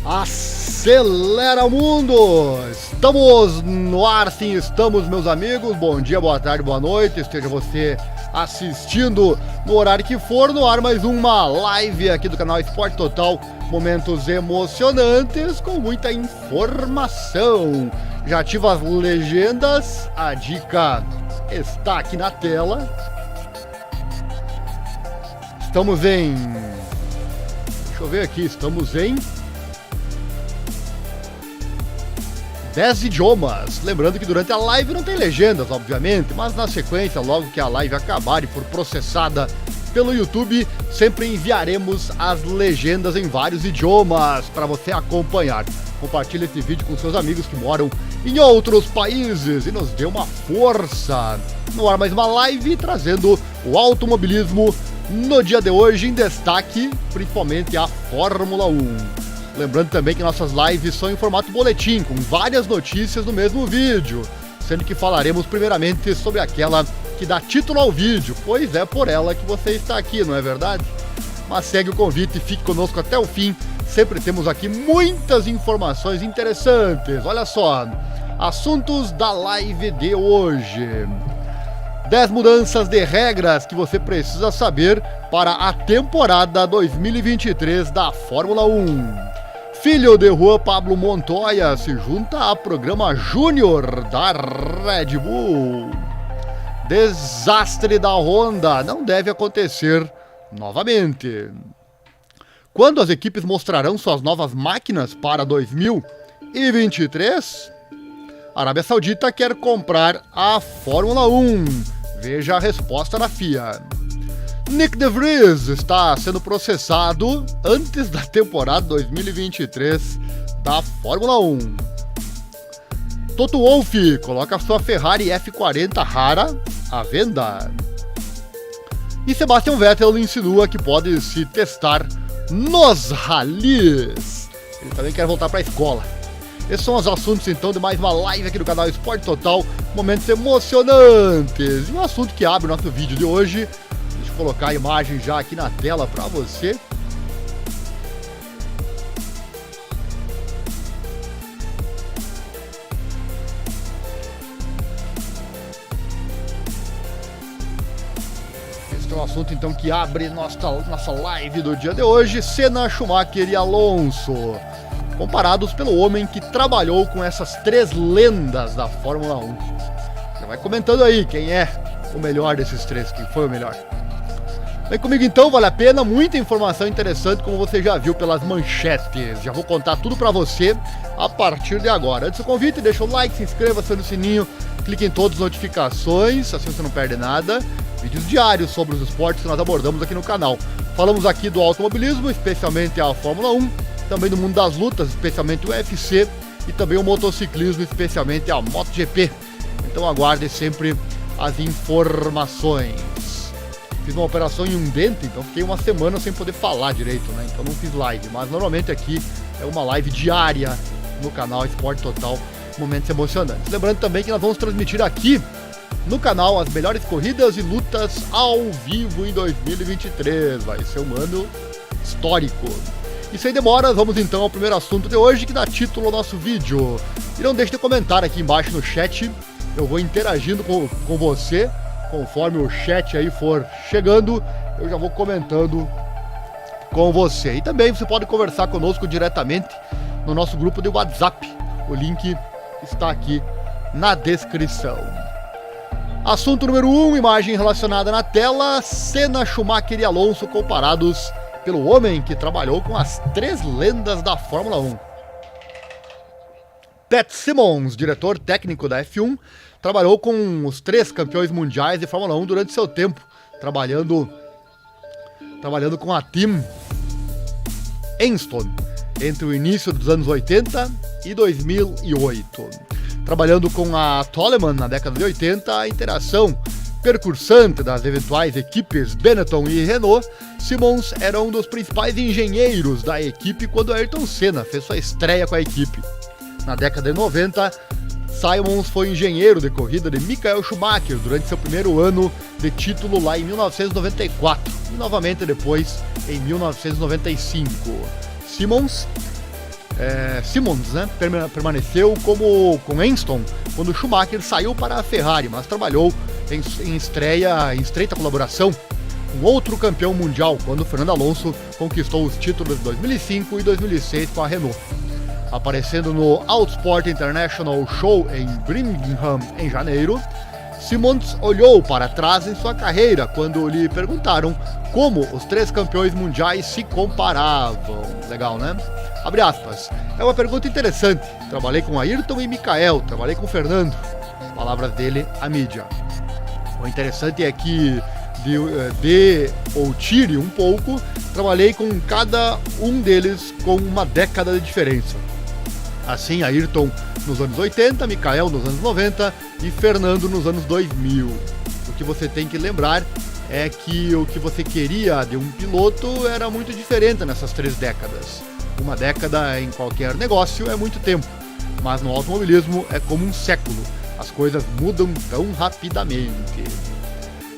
Acelera o mundo! Estamos no ar, sim, estamos, meus amigos. Bom dia, boa tarde, boa noite. Esteja você assistindo no horário que for, no ar mais uma live aqui do canal Esporte Total. Momentos emocionantes com muita informação. Já ativa as legendas, a dica está aqui na tela. Estamos em... Deixa eu ver aqui, estamos em 10 idiomas. Lembrando que durante a live não tem legendas, obviamente, mas na sequência, logo que a live acabar e for processada pelo YouTube, sempre enviaremos as legendas em vários idiomas para você acompanhar. Compartilhe esse vídeo com seus amigos que moram em outros países e nos dê uma força. No ar mais uma live trazendo o automobilismo no dia de hoje em destaque, principalmente a Fórmula 1. Lembrando também que nossas lives são em formato boletim, com várias notícias no mesmo vídeo, sendo que falaremos primeiramente sobre aquela que dá título ao vídeo, pois é por ela que você está aqui, não é verdade? Mas segue o convite e fique conosco até o fim, sempre temos aqui muitas informações interessantes. Olha só, assuntos da live de hoje. 10 mudanças de regras que você precisa saber para a temporada 2023 da Fórmula 1. Filho de Juan Pablo Montoya se junta ao programa Júnior da Red Bull. Desastre da Honda não deve acontecer novamente. Quando as equipes mostrarão suas novas máquinas para 2023? A Arábia Saudita quer comprar a Fórmula 1. Veja a resposta da FIA. Nick de Vries está sendo processado antes da temporada 2023 da Fórmula 1. Toto Wolff coloca sua Ferrari F40 rara à venda. E Sebastian Vettel insinua que pode se testar nos rallies. Ele também quer voltar para a escola. Esses são os assuntos, então, de mais uma live aqui do canal Esporte Total. Momentos emocionantes. E um assunto que abre o nosso vídeo de hoje. Deixa eu colocar a imagem já aqui na tela para você. Esse é o assunto, então, que abre nossa live do dia de hoje. Senna, Schumacher e Alonso, comparados pelo homem que trabalhou com essas três lendas da Fórmula 1. Já vai comentando aí quem é o melhor desses três, quem foi o melhor. Vem comigo então, vale a pena, muita informação interessante, como você já viu pelas manchetes. Já vou contar tudo pra você a partir de agora. Antes do convite, deixa o like, se inscreva, acione o sininho, clique em todas as notificações, assim você não perde nada. Vídeos diários sobre os esportes que nós abordamos aqui no canal. Falamos aqui do automobilismo, especialmente a Fórmula 1, também do mundo das lutas, especialmente o UFC, e também o motociclismo, especialmente a MotoGP. Então aguarde sempre as informações. Fiz uma operação em um dente, então fiquei uma semana sem poder falar direito, né? Então não fiz live, mas normalmente aqui é uma live diária no canal Esporte Total, momentos emocionantes. Lembrando também que nós vamos transmitir aqui no canal as melhores corridas e lutas ao vivo em 2023. Vai ser um ano histórico. E sem demoras, vamos então ao primeiro assunto de hoje que dá título ao nosso vídeo. E não deixe de comentar aqui embaixo no chat, eu vou interagindo com você, conforme o chat aí for chegando, eu já vou comentando com você. E também você pode conversar conosco diretamente no nosso grupo de WhatsApp, o link está aqui na descrição. Assunto número 1, imagem relacionada na tela, Senna, Schumacher e Alonso comparados pelo homem que trabalhou com as três lendas da Fórmula 1. Pat Symonds, diretor técnico da F1, trabalhou com os três campeões mundiais de Fórmula 1 durante seu tempo, trabalhando com a Team Enstone entre o início dos anos 80 e 2008. Trabalhando com a Toleman na década de 80, a interação percursante das eventuais equipes Benetton e Renault, Symonds era um dos principais engenheiros da equipe quando Ayrton Senna fez sua estreia com a equipe. Na década de 90, Symonds foi engenheiro de corrida de Michael Schumacher durante seu primeiro ano de título lá em 1994 e novamente depois em 1995. Symonds Simmons, né, permaneceu como com Enston quando Schumacher saiu para a Ferrari, mas trabalhou em estreita colaboração com outro campeão mundial, quando Fernando Alonso conquistou os títulos de 2005 e 2006 com a Renault. Aparecendo no Autosport International Show em Birmingham, em janeiro, Simmons olhou para trás em sua carreira quando lhe perguntaram como os 3 campeões mundiais se comparavam. Legal, né? Abre aspas. É uma pergunta interessante. Trabalhei com Ayrton e Michael, trabalhei com Fernando. Palavras dele à mídia. O interessante é que, ou tire um pouco, trabalhei com cada um deles com uma década de diferença. Assim, Ayrton nos anos 80, Michael nos anos 90 e Fernando nos anos 2000. O que você tem que lembrar é que o que você queria de um piloto era muito diferente nessas 3 décadas. Uma década em qualquer negócio é muito tempo, mas no automobilismo é como um século. As coisas mudam tão rapidamente.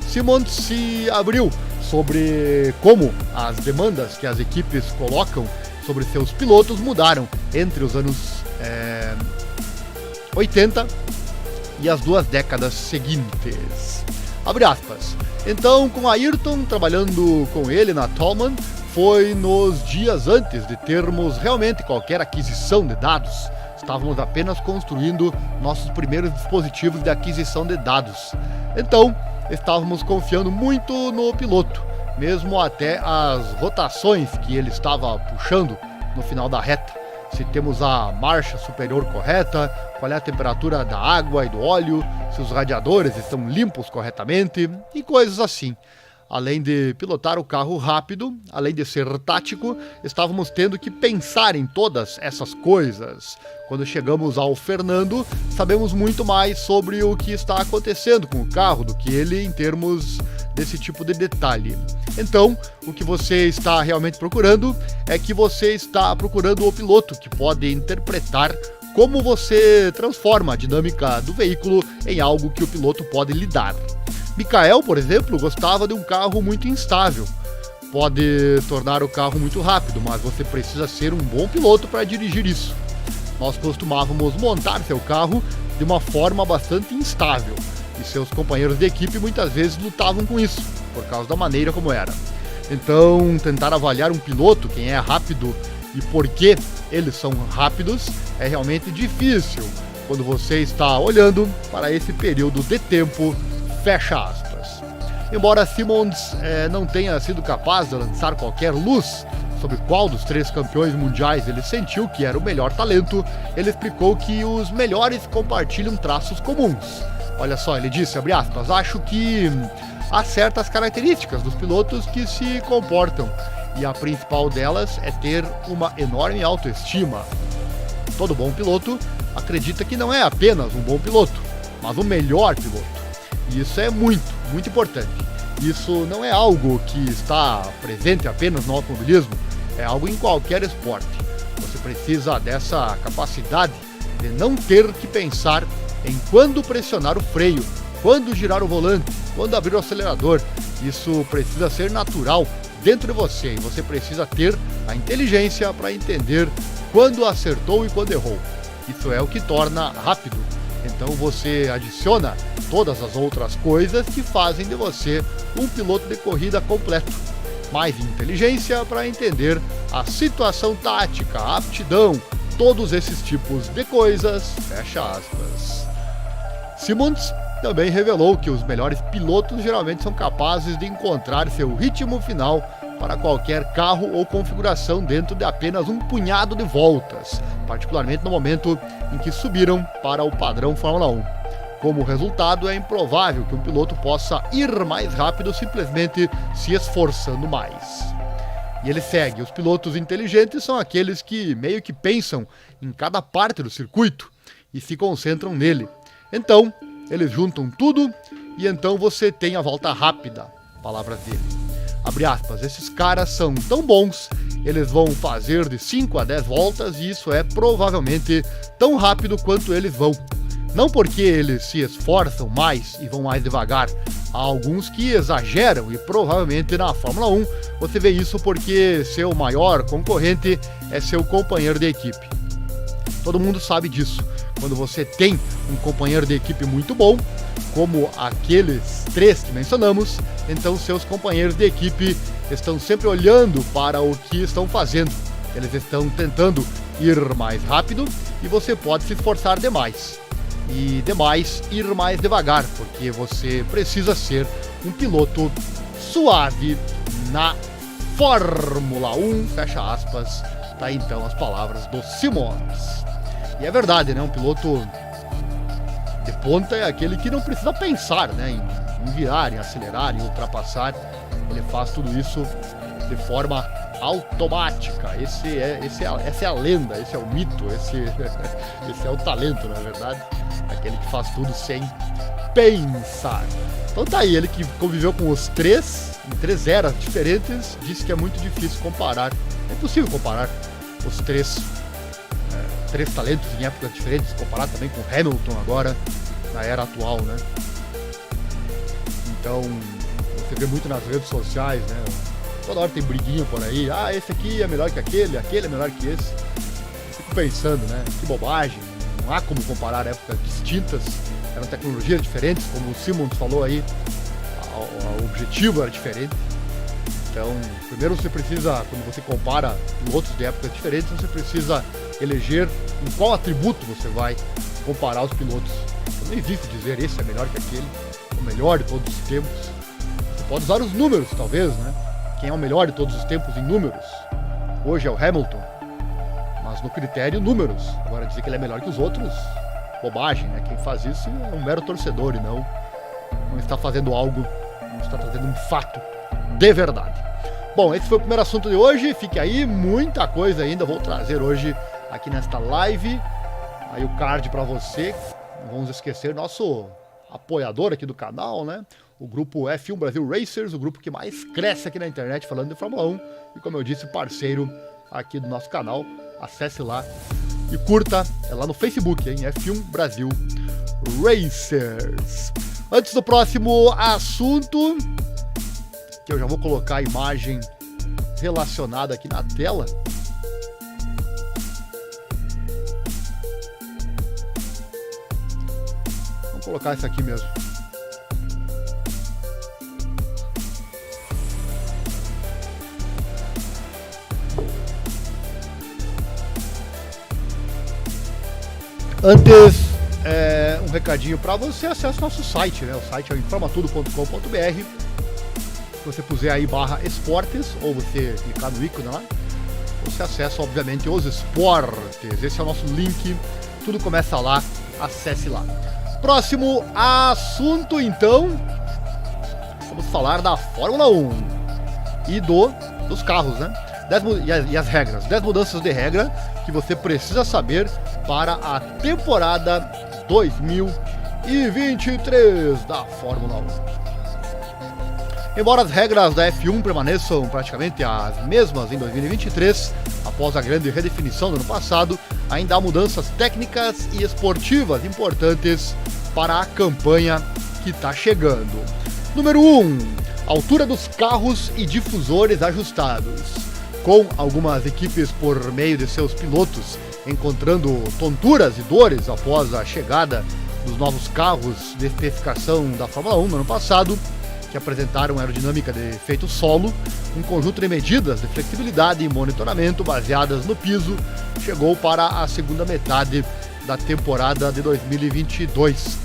Simmons se abriu sobre como as demandas que as equipes colocam sobre seus pilotos mudaram entre os anos 80 e as 2 décadas seguintes. Abre aspas. Então, com Ayrton trabalhando com ele na Toleman, foi nos dias antes de termos realmente qualquer aquisição de dados. Estávamos apenas construindo nossos primeiros dispositivos de aquisição de dados. Então, estávamos confiando muito no piloto, mesmo até as rotações que ele estava puxando no final da reta. Se temos a marcha superior correta, qual é a temperatura da água e do óleo, se os radiadores estão limpos corretamente e coisas assim. Além de pilotar o carro rápido, além de ser tático, estávamos tendo que pensar em todas essas coisas. Quando chegamos ao Fernando, sabemos muito mais sobre o que está acontecendo com o carro do que ele em termos desse tipo de detalhe. Então, o que você está realmente procurando é que você está procurando o piloto que pode interpretar como você transforma a dinâmica do veículo em algo que o piloto pode lidar. Michael, por exemplo, gostava de um carro muito instável. Pode tornar o carro muito rápido, mas você precisa ser um bom piloto para dirigir isso. Nós costumávamos montar seu carro de uma forma bastante instável, e seus companheiros de equipe muitas vezes lutavam com isso, por causa da maneira como era. Então, tentar avaliar um piloto, quem é rápido e por que eles são rápidos, é realmente difícil quando você está olhando para esse período de tempo. Fecha aspas. Embora Simmons não tenha sido capaz de lançar qualquer luz sobre qual dos 3 campeões mundiais ele sentiu que era o melhor talento, ele explicou que os melhores compartilham traços comuns. Olha só, ele disse, abre aspas, acho que há certas características dos pilotos que se comportam, e a principal delas é ter uma enorme autoestima. Todo bom piloto acredita que não é apenas um bom piloto, mas o melhor piloto. E isso é muito, muito importante. Isso não é algo que está presente apenas no automobilismo, é algo em qualquer esporte. Você precisa dessa capacidade de não ter que pensar em quando pressionar o freio, quando girar o volante, quando abrir o acelerador. Isso precisa ser natural dentro de você e você precisa ter a inteligência para entender quando acertou e quando errou. Isso é o que torna rápido. Então você adiciona todas as outras coisas que fazem de você um piloto de corrida completo. Mais inteligência para entender a situação tática, a aptidão, todos esses tipos de coisas, fecha aspas. Simmons também revelou que os melhores pilotos geralmente são capazes de encontrar seu ritmo final para qualquer carro ou configuração dentro de apenas um punhado de voltas, particularmente no momento em que subiram para o padrão Fórmula 1. Como resultado, é improvável que um piloto possa ir mais rápido simplesmente se esforçando mais. E ele segue, os pilotos inteligentes são aqueles que meio que pensam em cada parte do circuito e se concentram nele. Então, eles juntam tudo e então você tem a volta rápida, palavras dele. Abre aspas, esses caras são tão bons, eles vão fazer de 5 a 10 voltas e isso é provavelmente tão rápido quanto eles vão. Não porque eles se esforçam mais e vão mais devagar. Há alguns que exageram e provavelmente na Fórmula 1 você vê isso porque seu maior concorrente é seu companheiro de equipe. Todo mundo sabe disso. Quando você tem um companheiro de equipe muito bom, como aqueles 3 que mencionamos, então seus companheiros de equipe estão sempre olhando para o que estão fazendo. Eles estão tentando ir mais rápido e você pode se esforçar demais. E demais ir mais devagar, porque você precisa ser um piloto suave na Fórmula 1, fecha aspas, tá aí então as palavras do Simons. E é verdade, né? Um piloto de ponta é aquele que não precisa pensar, né? Em virar, em acelerar, em ultrapassar. Ele faz tudo isso de forma automática. Essa é a lenda, esse é o mito, esse é o talento, na verdade. Aquele que faz tudo sem pensar. Então tá aí, ele que conviveu com os 3, em 3 eras diferentes, disse que é muito difícil comparar. É impossível comparar os 3 talentos em épocas diferentes, comparar também com Hamilton agora, na era atual, né? Então, você vê muito nas redes sociais, né? Toda hora tem briguinha por aí. Ah, esse aqui é melhor que aquele é melhor que esse. Eu fico pensando, né? Que bobagem. Não há como comparar épocas distintas. Eram tecnologias diferentes, como o Simons falou aí. O objetivo era diferente. Então, primeiro você precisa, quando você compara pilotos de épocas diferentes, você precisa eleger em qual atributo você vai comparar os pilotos. Então, não existe dizer esse é melhor que aquele, o melhor de todos os tempos. Você pode usar os números, talvez, né? Quem é o melhor de todos os tempos em números? Hoje é o Hamilton, mas no critério números. Agora dizer que ele é melhor que os outros, bobagem, né? Quem faz isso é um mero torcedor e não está fazendo algo, não está trazendo um fato de verdade. Bom, esse foi o primeiro assunto de hoje. Fique aí, muita coisa ainda vou trazer hoje aqui nesta live. Aí o card para você. Não vamos esquecer nosso apoiador aqui do canal, né? O grupo F1 Brasil Racers, o grupo que mais cresce aqui na internet falando de Fórmula 1. E como eu disse, parceiro aqui do nosso canal. Acesse lá e curta. É lá no Facebook, hein? F1 Brasil Racers. Antes do próximo assunto, que eu já vou colocar a imagem relacionada aqui na tela. Vamos colocar essa aqui mesmo. Antes, um recadinho para você, acesse nosso site, né? O site é informatudo.com.br. Se você puser aí /esportes, ou você clicar no ícone lá, você acessa, obviamente, os esportes. Esse é o nosso link, tudo começa lá, acesse lá. Próximo assunto, então, vamos falar da Fórmula 1 e dos carros, né? E as regras, 10 mudanças de regra que você precisa saber para a temporada 2023 da Fórmula 1. Embora as regras da F1 permaneçam praticamente as mesmas em 2023, após a grande redefinição do ano passado, ainda há mudanças técnicas e esportivas importantes para a campanha que está chegando. Número 1. Altura dos carros e difusores ajustados. Com algumas equipes por meio de seus pilotos encontrando tonturas e dores após a chegada dos novos carros de especificação da Fórmula 1 no ano passado, que apresentaram aerodinâmica de efeito solo, um conjunto de medidas de flexibilidade e monitoramento baseadas no piso chegou para a segunda metade da temporada de 2022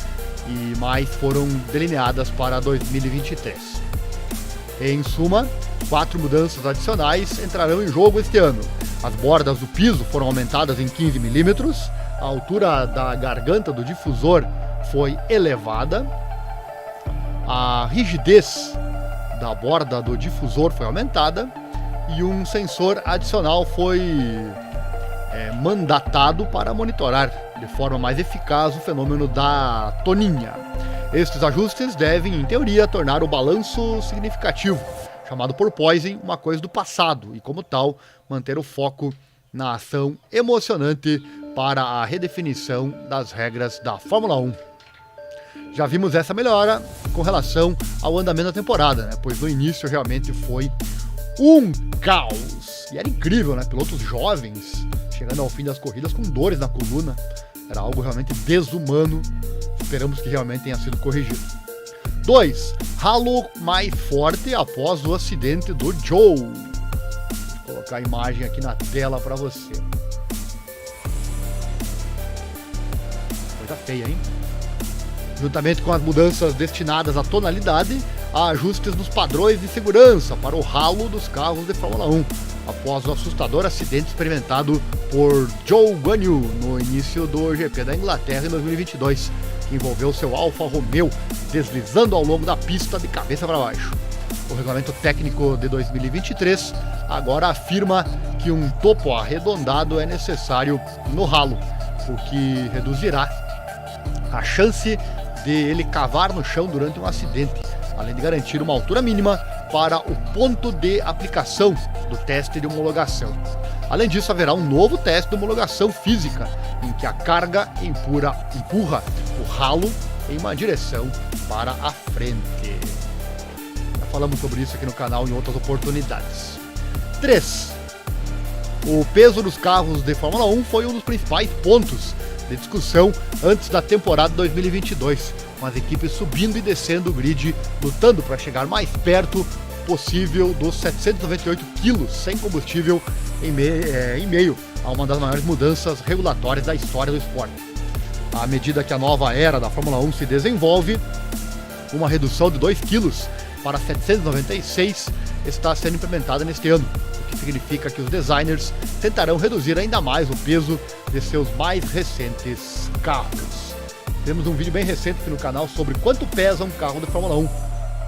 e mais foram delineadas para 2023. Em suma, 4 mudanças adicionais entrarão em jogo este ano. As bordas do piso foram aumentadas em 15 milímetros, a altura da garganta do difusor foi elevada, a rigidez da borda do difusor foi aumentada e um sensor adicional foi mandatado para monitorar de forma mais eficaz o fenômeno da toninha. Estes ajustes devem, em teoria, tornar o balanço significativo, chamado porpoising, uma coisa do passado e, como tal, manter o foco na ação emocionante para a redefinição das regras da Fórmula 1. Já vimos essa melhora com relação ao andamento da temporada, né? Pois no início realmente foi um caos. E era incrível, né? Pilotos jovens chegando ao fim das corridas com dores na coluna. Era algo realmente desumano. Esperamos que realmente tenha sido corrigido. 2. Halo mais forte após o acidente do Joe. Vou colocar a imagem aqui na tela para você. Coisa feia, hein? Juntamente com as mudanças destinadas à tonalidade, há ajustes nos padrões de segurança para o halo dos carros de Fórmula 1, após o assustador acidente experimentado por Zhou Guanyu no início do GP da Inglaterra em 2022, que envolveu seu Alfa Romeo deslizando ao longo da pista de cabeça para baixo. O regulamento técnico de 2023 agora afirma que um topo arredondado é necessário no halo, o que reduzirá a chance de ele cavar no chão durante um acidente, além de garantir uma altura mínima para o ponto de aplicação do teste de homologação. Além disso, haverá um novo teste de homologação física, em que a carga empurra o halo em uma direção para a frente. Já falamos sobre isso aqui no canal em outras oportunidades. 3. O peso dos carros de Fórmula 1 foi um dos principais pontos de discussão antes da temporada 2022, com as equipes subindo e descendo o grid, lutando para chegar mais perto possível dos 798 quilos sem combustível em meio a uma das maiores mudanças regulatórias da história do esporte. À medida que a nova era da Fórmula 1 se desenvolve, uma redução de 2 quilos para 796 está sendo implementada neste ano, o que significa que os designers tentarão reduzir ainda mais o peso de seus mais recentes carros. Temos um vídeo bem recente aqui no canal sobre quanto pesa um carro de Fórmula 1.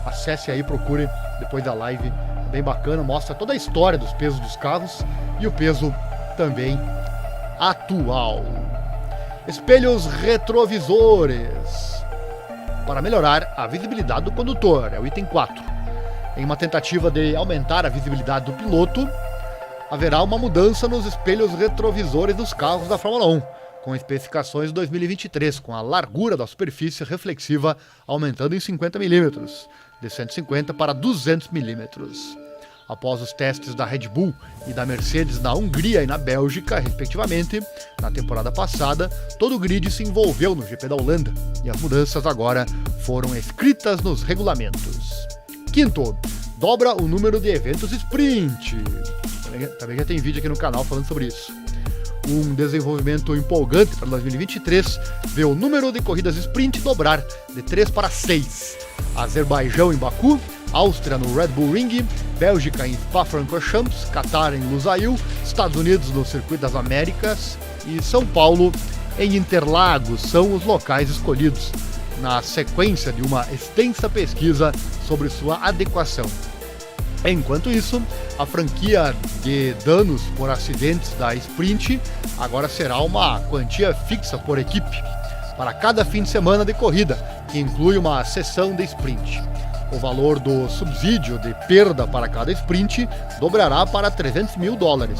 Acesse aí, procure depois da live, é bem bacana, mostra toda a história dos pesos dos carros e o peso também atual. Espelhos retrovisores para melhorar a visibilidade do condutor, é o item 4. Em uma tentativa de aumentar a visibilidade do piloto, haverá uma mudança nos espelhos retrovisores dos carros da Fórmula 1, com especificações de 2023, com a largura da superfície reflexiva aumentando em 50 mm, de 150 para 200 mm. Após os testes da Red Bull e da Mercedes na Hungria e na Bélgica, respectivamente, na temporada passada, todo o grid se envolveu no GP da Holanda, e as mudanças agora foram escritas nos regulamentos. 5. Dobra o número de eventos sprint. Também já tem vídeo aqui no canal falando sobre isso. Um desenvolvimento empolgante para 2023 vê o número de corridas sprint dobrar de 3 para 6. Azerbaijão em Baku, Áustria no Red Bull Ring, Bélgica em Spa-Francorchamps, Qatar em Lusail, Estados Unidos no Circuito das Américas e São Paulo em Interlagos são os locais escolhidos, na sequência de uma extensa pesquisa sobre sua adequação. Enquanto isso, a franquia de danos por acidentes da Sprint agora será uma quantia fixa por equipe para cada fim de semana de corrida, que inclui uma sessão de sprint. O valor do subsídio de perda para cada sprint dobrará para $300 mil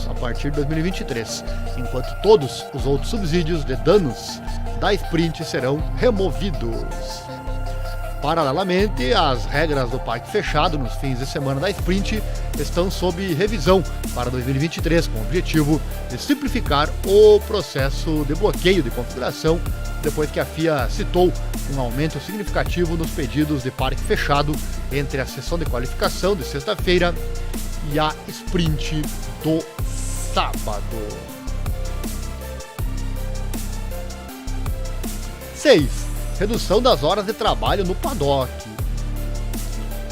a partir de 2023, enquanto todos os outros subsídios de danos da sprint serão removidos. Paralelamente, as regras do parque fechado nos fins de semana da sprint estão sob revisão para 2023, com o objetivo de simplificar o processo de bloqueio de configuração, depois que a FIA citou um aumento significativo nos pedidos de parque fechado entre a sessão de qualificação de sexta-feira e a sprint do sábado. 6. Redução das horas de trabalho no paddock.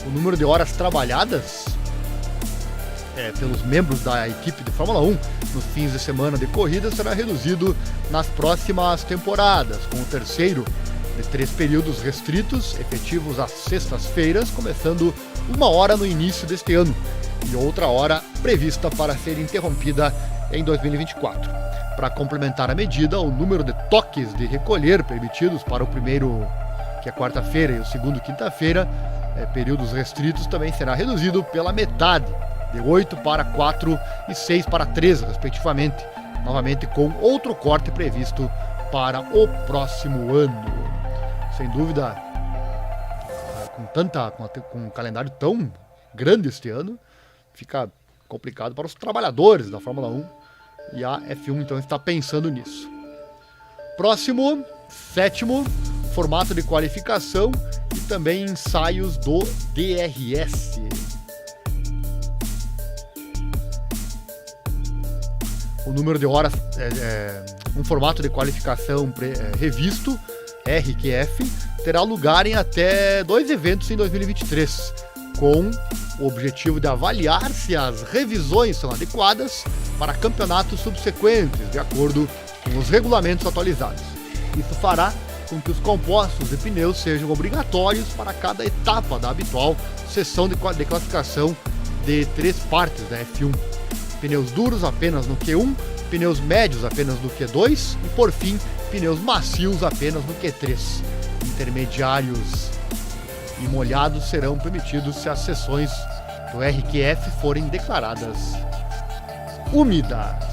O número de horas trabalhadas pelos membros da equipe de Fórmula 1 nos fins de semana de corrida será reduzido nas próximas temporadas, com o terceiro de 3 períodos restritos, efetivos às sextas-feiras, começando 1 hora no início deste ano e outra hora prevista para ser interrompida em 2024. Para complementar a medida, o número de toques de recolher permitidos para o primeiro, que é quarta-feira, e o segundo, quinta-feira, períodos restritos, também será reduzido pela metade, de 8 para 4 e 6 para 3, respectivamente, novamente com outro corte previsto para o próximo ano. Sem dúvida, com um calendário tão grande este ano, fica complicado para os trabalhadores da Fórmula 1 e a F1 então está pensando nisso. Próximo, sétimo, formato de qualificação e também ensaios do DRS. O número de horas, um formato de qualificação revisto, RQF, terá lugar em até 2 eventos em 2023, com o objetivo de avaliar se as revisões são adequadas para campeonatos subsequentes, de acordo com os regulamentos atualizados. Isso fará com que os compostos de pneus sejam obrigatórios para cada etapa da habitual sessão de classificação de 3 partes da F1. Pneus duros apenas no Q1, pneus médios apenas no Q2 e, por fim, pneus macios apenas no Q3. Intermediários e molhados serão permitidos se as sessões do RQF forem declaradas úmidas.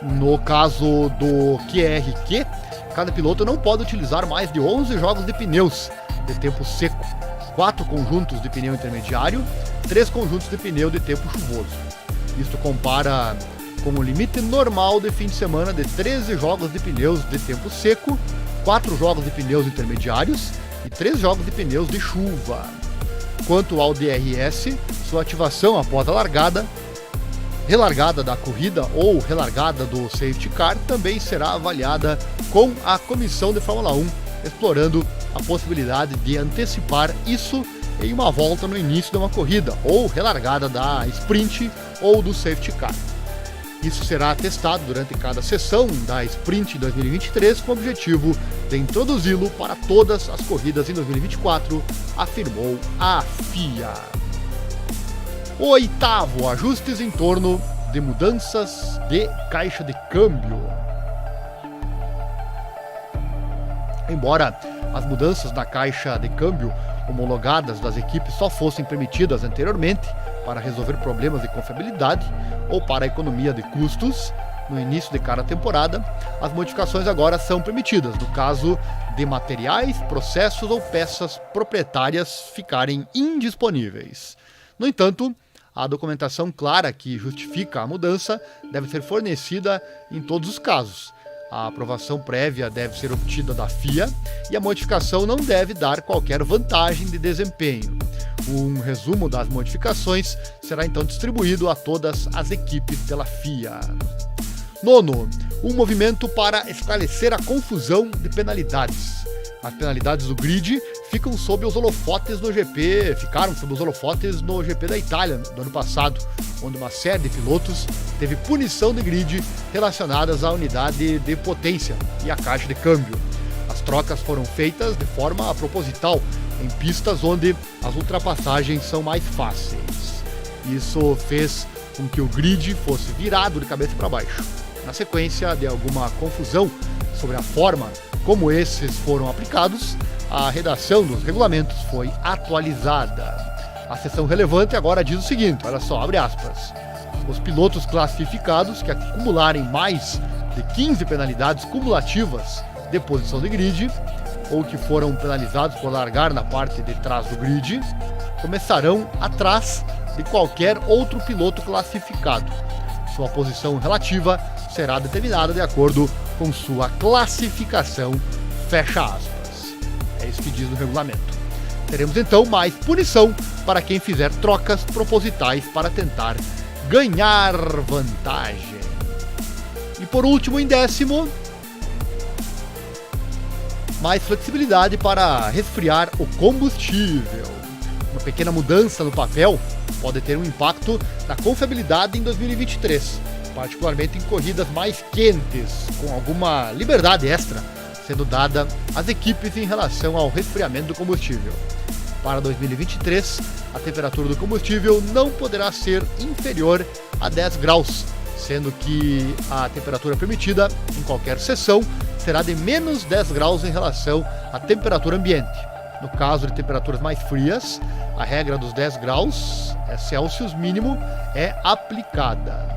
No caso do QRQ, cada piloto não pode utilizar mais de 11 jogos de pneus de tempo seco, 4 conjuntos de pneu intermediário, 3 conjuntos de pneu de tempo chuvoso. Isto compara com o limite normal de fim de semana de 13 jogos de pneus de tempo seco, 4 jogos de pneus intermediários e 3 jogos de pneus de chuva. Quanto ao DRS, sua ativação após a relargada da corrida ou relargada do safety car também será avaliada com a comissão de Fórmula 1, explorando a possibilidade de antecipar isso em uma volta no início de uma corrida, ou relargada da sprint ou do safety car. Isso será testado durante cada sessão da sprint 2023 com o objetivo de introduzi-lo para todas as corridas em 2024, afirmou a FIA. Oitavo, ajustes em torno de mudanças de caixa de câmbio. Embora as mudanças na caixa de câmbio homologadas das equipes só fossem permitidas anteriormente para resolver problemas de confiabilidade ou para a economia de custos no início de cada temporada, as modificações agora são permitidas no caso de materiais, processos ou peças proprietárias ficarem indisponíveis. No entanto, a documentação clara que justifica a mudança deve ser fornecida em todos os casos. A aprovação prévia deve ser obtida da FIA e a modificação não deve dar qualquer vantagem de desempenho. Um resumo das modificações será então distribuído a todas as equipes pela FIA. Nono, um movimento para esclarecer a confusão de penalidades. As penalidades do grid ficaram sob os holofotes no GP da Itália do ano passado, onde uma série de pilotos teve punição de grid relacionadas à unidade de potência e à caixa de câmbio. As trocas foram feitas de forma proposital em pistas onde as ultrapassagens são mais fáceis. Isso fez com que o grid fosse virado de cabeça para baixo. Na sequência de alguma confusão sobre a forma como esses foram aplicados, a redação dos regulamentos foi atualizada. A seção relevante agora diz o seguinte, olha só, abre aspas. Os pilotos classificados que acumularem mais de 15 penalidades cumulativas de posição de grid, ou que foram penalizados por largar na parte de trás do grid, começarão atrás de qualquer outro piloto classificado. Sua posição relativa será determinada de acordo com sua classificação, fecha aspas. É isso que diz o regulamento. Teremos então mais punição para quem fizer trocas propositais para tentar ganhar vantagem. E por último, em décimo, mais flexibilidade para resfriar o combustível. Uma pequena mudança no papel pode ter um impacto na confiabilidade em 2023, particularmente em corridas mais quentes, com alguma liberdade extra sendo dada às equipes em relação ao resfriamento do combustível. Para 2023, a temperatura do combustível não poderá ser inferior a 10 graus, sendo que a temperatura permitida em qualquer sessão será de menos 10 graus em relação à temperatura ambiente. No caso de temperaturas mais frias, a regra dos 10 graus Celsius mínimo é aplicada.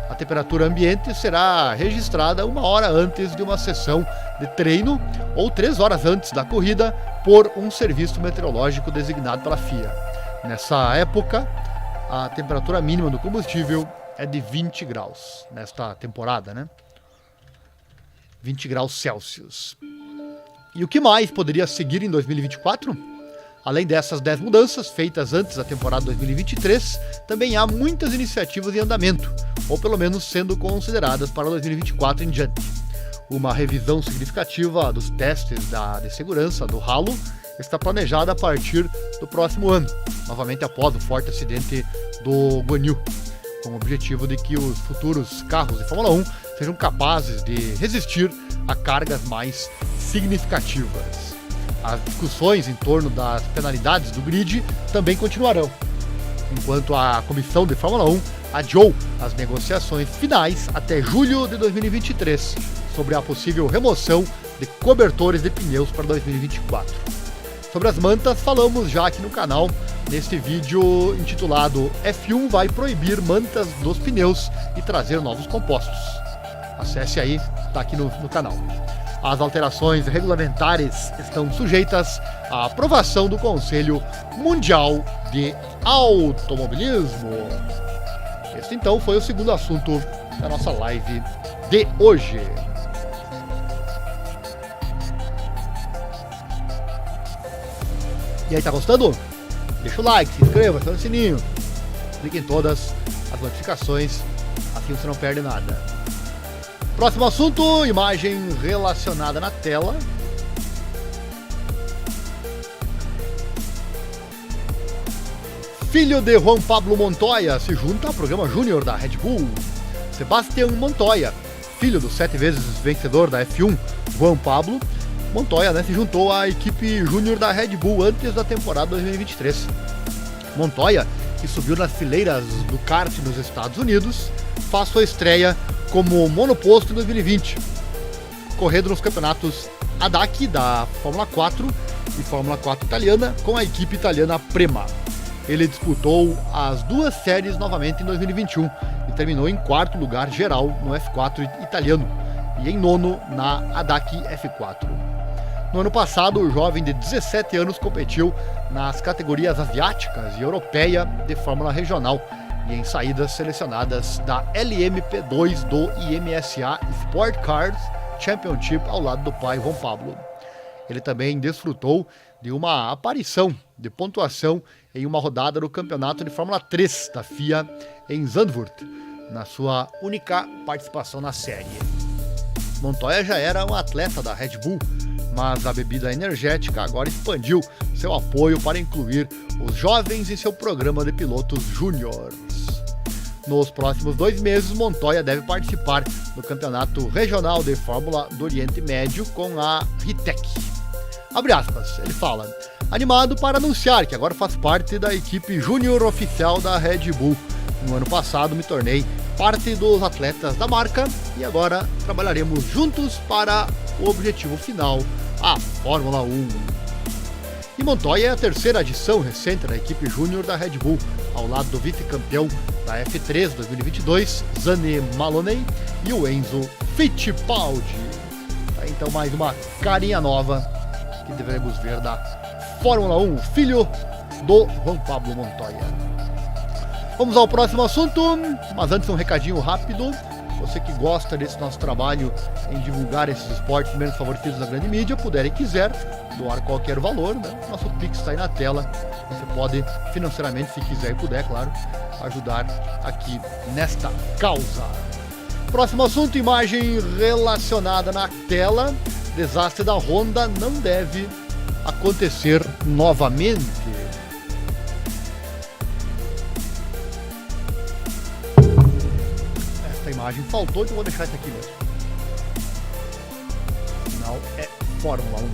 A temperatura ambiente será registrada 1 hora antes de uma sessão de treino ou 3 horas antes da corrida por um serviço meteorológico designado pela FIA. Nessa época, a temperatura mínima do combustível é de 20 graus, nesta temporada, né? 20 graus Celsius. E o que mais poderia seguir em 2024? Além dessas 10 mudanças feitas antes da temporada 2023, também há muitas iniciativas em andamento, ou pelo menos sendo consideradas para 2024 em diante. Uma revisão significativa dos testes de segurança do halo está planejada a partir do próximo ano, novamente após o forte acidente do Guan Yu, com o objetivo de que os futuros carros de Fórmula 1 sejam capazes de resistir a cargas mais significativas. As discussões em torno das penalidades do grid também continuarão, enquanto a comissão de Fórmula 1 adiou as negociações finais até julho de 2023 sobre a possível remoção de cobertores de pneus para 2024. Sobre as mantas, falamos já aqui no canal, neste vídeo intitulado F1 vai proibir mantas dos pneus e trazer novos compostos. Acesse aí, está aqui no canal. As alterações regulamentares estão sujeitas à aprovação do Conselho Mundial de Automobilismo. Este então foi o segundo assunto da nossa live de hoje. E aí, tá gostando? Deixa o like, se inscreva, aciona o sininho, clique em todas as notificações, assim você não perde nada. Próximo assunto, imagem relacionada na tela. Filho de Juan Pablo Montoya se junta ao programa Júnior da Red Bull. Sebastián Montoya, filho do 7 vezes vencedor da F1, Juan Pablo Montoya, se juntou à equipe Júnior da Red Bull antes da temporada 2023. Montoya, que subiu nas fileiras do kart nos Estados Unidos, faz sua estreia como monoposto em 2020, correndo nos campeonatos ADAC da Fórmula 4 e Fórmula 4 italiana com a equipe italiana Prema. Ele disputou as duas séries novamente em 2021 e terminou em 4º lugar geral no F4 italiano e em 9º na ADAC F4. No ano passado, o jovem de 17 anos competiu nas categorias asiáticas e europeia de Fórmula Regional e em saídas selecionadas da LMP2 do IMSA Sport Cars Championship ao lado do pai Juan Pablo. Ele também desfrutou de uma aparição de pontuação em uma rodada do campeonato de Fórmula 3 da FIA em Zandvoort, na sua única participação na série. Montoya já era um atleta da Red Bull, mas a bebida energética agora expandiu seu apoio para incluir os jovens em seu programa de pilotos júniores. Nos próximos 2 meses, Montoya deve participar do Campeonato Regional de Fórmula do Oriente Médio com a Ritec. Abre aspas, ele fala: animado para anunciar que agora faz parte da equipe júnior oficial da Red Bull. No ano passado me tornei parte dos atletas da marca e agora trabalharemos juntos para o objetivo final, a Fórmula 1. E Montoya é a terceira adição recente da equipe júnior da Red Bull, ao lado do vice-campeão da F3 2022, Zane Maloney, e o Enzo Fittipaldi. Então mais uma carinha nova que devemos ver da Fórmula 1, filho do Juan Pablo Montoya. Vamos ao próximo assunto, mas antes um recadinho rápido. Você que gosta desse nosso trabalho em divulgar esses esportes menos favorecidos da grande mídia, puder e quiser doar qualquer valor, nosso Pix está aí na tela. Você pode financeiramente, se quiser e puder, claro, ajudar aqui nesta causa. Próximo assunto, imagem relacionada na tela. Desastre da Honda não deve acontecer novamente. Esta imagem faltou, então vou deixar isso aqui mesmo. Afinal, é Fórmula 1.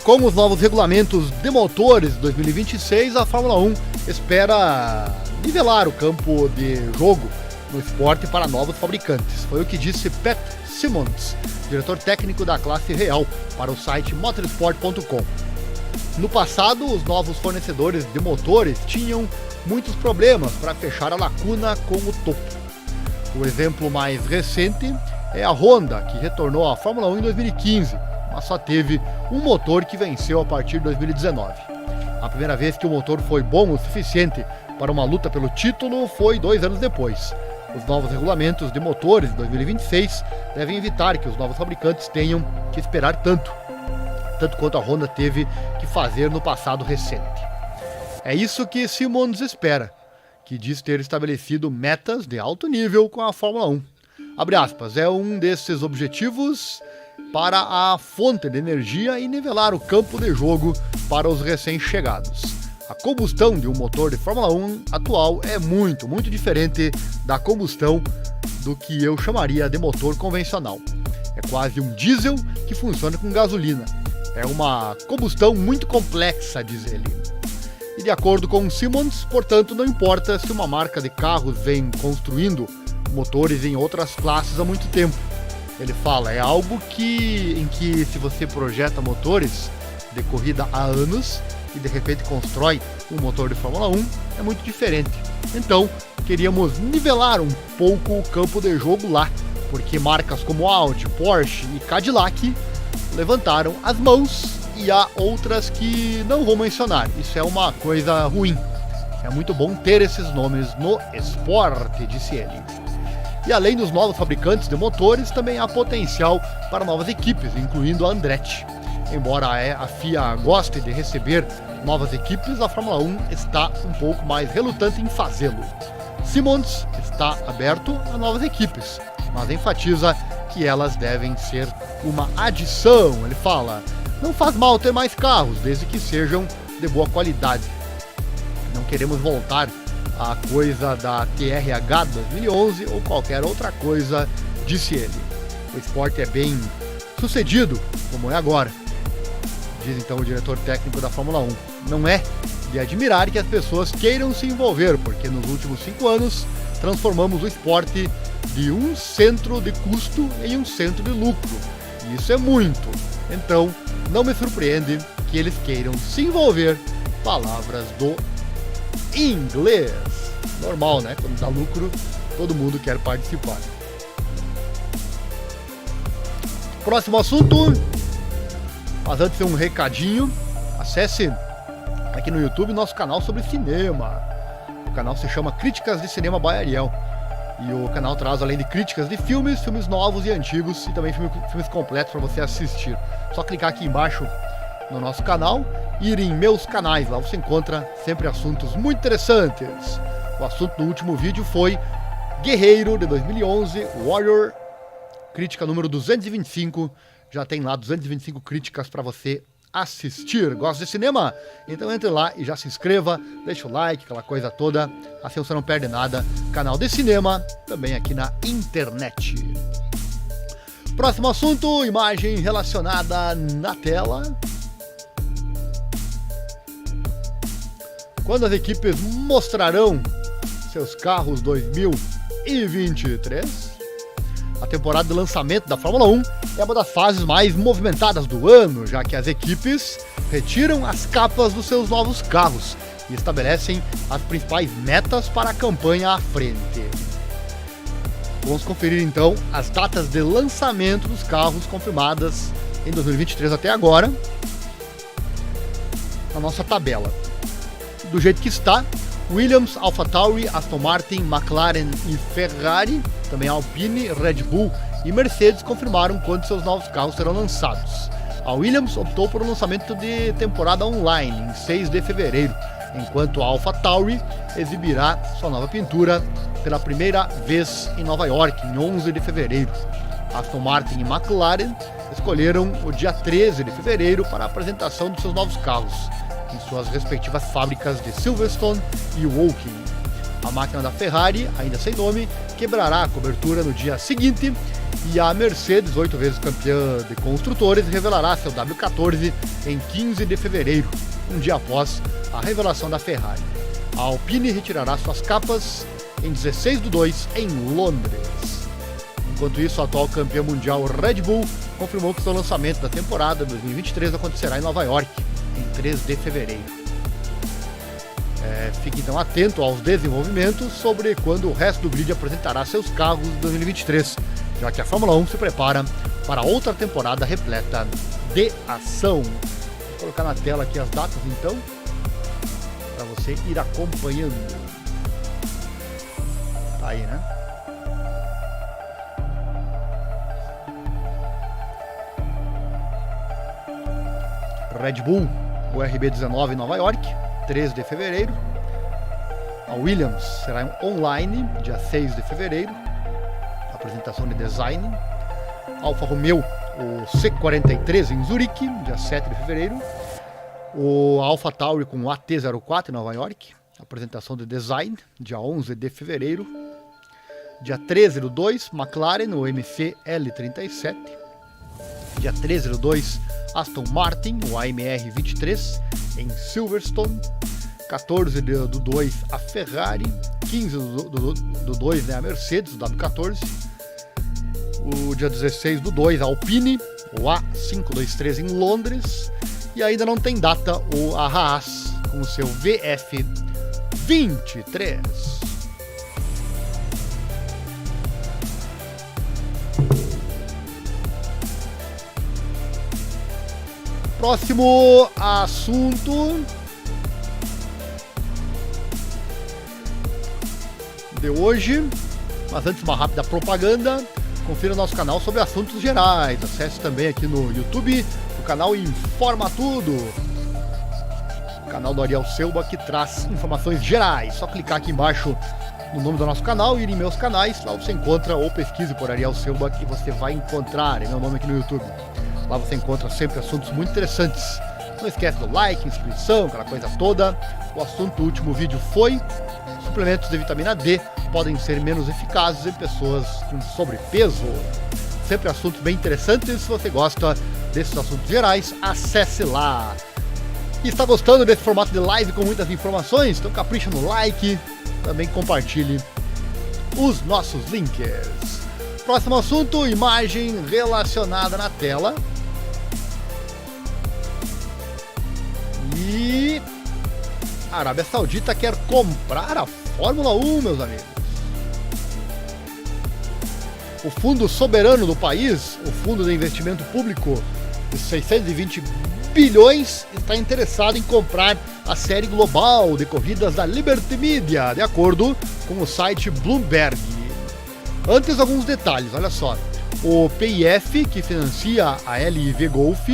Com os novos regulamentos de motores de 2026, a Fórmula 1 espera nivelar o campo de jogo no esporte para novos fabricantes. Foi o que disse Pat Symonds, diretor técnico da classe real, para o site motorsport.com. No passado, os novos fornecedores de motores tinham muitos problemas para fechar a lacuna com o topo. O exemplo mais recente é a Honda, que retornou à Fórmula 1 em 2015, mas só teve um motor que venceu a partir de 2019. A primeira vez que o motor foi bom o suficiente para uma luta pelo título foi 2 anos depois. Os novos regulamentos de motores de 2026 devem evitar que os novos fabricantes tenham que esperar tanto quanto a Honda teve que fazer no passado recente. É isso que Simmons espera, que diz ter estabelecido metas de alto nível com a Fórmula 1. Abre aspas, é um desses objetivos para a fonte de energia e nivelar o campo de jogo para os recém-chegados. A combustão de um motor de Fórmula 1 atual é muito diferente da combustão do que eu chamaria de motor convencional. É quase um diesel que funciona com gasolina. É uma combustão muito complexa, diz ele. E de acordo com Simmons, portanto, não importa se uma marca de carros vem construindo motores em outras classes há muito tempo. Ele fala, é algo em que se você projeta motores de corrida há anos e de repente constrói um motor de Fórmula 1, é muito diferente. Então, queríamos nivelar um pouco o campo de jogo lá, porque marcas como Audi, Porsche e Cadillac levantaram as mãos e há outras que não vou mencionar. Isso é uma coisa ruim. É muito bom ter esses nomes no esporte, disse ele. E além dos novos fabricantes de motores, também há potencial para novas equipes, incluindo a Andretti. Embora a FIA goste de receber novas equipes, a Fórmula 1 está um pouco mais relutante em fazê-lo. Simmons está aberto a novas equipes, mas enfatiza que elas devem ser uma adição. Ele fala, não faz mal ter mais carros, desde que sejam de boa qualidade. Não queremos voltar à coisa da TRH 2011 ou qualquer outra coisa, disse ele. O esporte é bem sucedido, como é agora, diz então o diretor técnico da Fórmula 1. Não é de admirar que as pessoas queiram se envolver, porque nos últimos 5 anos transformamos o esporte de um centro de custo em um centro de lucro. E isso é muito. Então, não me surpreende que eles queiram se envolver. Palavras do inglês. Normal, né? Quando dá lucro, todo mundo quer participar. Próximo assunto. Mas antes um recadinho. Acesse aqui no YouTube nosso canal sobre cinema. O canal se chama Críticas de Cinema by Ariel. E o canal traz, além de críticas de filmes novos e antigos e também filmes completos para você assistir. Só clicar aqui embaixo no nosso canal e ir em meus canais. Lá você encontra sempre assuntos muito interessantes. O assunto do último vídeo foi Guerreiro, de 2011, Warrior, crítica número 225. Já tem lá 225 críticas para você assistir. Gosta de cinema? Então entre lá e já se inscreva, deixa o like, aquela coisa toda, assim você não perde nada. Canal de cinema, também aqui na internet. Próximo assunto, imagem relacionada na tela. Quando as equipes mostrarão seus carros 2023? A temporada de lançamento da Fórmula 1 é uma das fases mais movimentadas do ano, já que as equipes retiram as capas dos seus novos carros e estabelecem as principais metas para a campanha à frente. Vamos conferir então as datas de lançamento dos carros confirmadas em 2023 até agora na nossa tabela. Do jeito que está, Williams, AlphaTauri, Aston Martin, McLaren e Ferrari, também Alpine, Red Bull e Mercedes confirmaram quando seus novos carros serão lançados. A Williams optou por um lançamento de temporada online em 6 de fevereiro, enquanto a AlphaTauri exibirá sua nova pintura pela primeira vez em Nova York, em 11 de fevereiro. Aston Martin e McLaren escolheram o dia 13 de fevereiro para a apresentação dos seus novos carros, em suas respectivas fábricas de Silverstone e Woking. A máquina da Ferrari, ainda sem nome, quebrará a cobertura no dia seguinte e a Mercedes, 8 vezes campeã de construtores, revelará seu W14 em 15 de fevereiro, um dia após a revelação da Ferrari. A Alpine retirará suas capas em 16/2 em Londres. Enquanto isso, a atual campeã mundial Red Bull confirmou que seu lançamento da temporada 2023 acontecerá em Nova York, em 3 de fevereiro. Fique então atento aos desenvolvimentos sobre quando o resto do grid apresentará seus carros em 2023, já que a Fórmula 1 se prepara para outra temporada repleta de ação. Vou colocar na tela aqui as datas então, para você ir acompanhando. Tá aí, né? Red Bull, o RB19 em Nova York, 13 de fevereiro. A Williams será online, dia 6 de fevereiro. Apresentação de design. Alfa Romeo, o C43 em Zurique, dia 7 de fevereiro. O Alfa Tauri com o AT04 em Nova York. Apresentação de design, dia 11 de fevereiro. Dia 13 do 2, McLaren, o MC-L37. Dia 13 do 2, Aston Martin, o AMR23, em Silverstone. 14 do 2, a Ferrari. 15 do 2, né, a Mercedes, o W14. O dia 16 do 2, a Alpine, o A523 em Londres. E ainda não tem data a Haas, com o seu VF23. Próximo assunto de hoje, mas antes uma rápida propaganda. Confira o nosso canal sobre assuntos gerais. Acesse também aqui no YouTube o canal Informa Tudo, o canal do Ariel Selba, que traz informações gerais. Só clicar aqui embaixo no nome do nosso canal e ir em meus canais. Lá você encontra, ou pesquise por Ariel Selba, que você vai encontrar. É meu nome aqui no YouTube. Lá você encontra sempre assuntos muito interessantes. Não esquece do like, inscrição, aquela coisa toda. O assunto do último vídeo foi: suplementos de vitamina D podem ser menos eficazes em pessoas com sobrepeso. Sempre assuntos bem interessantes. Se você gosta desses assuntos gerais, acesse lá. E está gostando desse formato de live com muitas informações? Então capricha no like. Também compartilhe os nossos links. Próximo assunto, imagem relacionada na tela. E a Arábia Saudita quer comprar a Fórmula 1, meus amigos. O fundo soberano do país, o Fundo de Investimento Público de 620 bilhões, está interessado em comprar a série global de corridas da Liberty Media, de acordo com o site Bloomberg. Antes, alguns detalhes, olha só. O PIF, que financia a LIV Golf,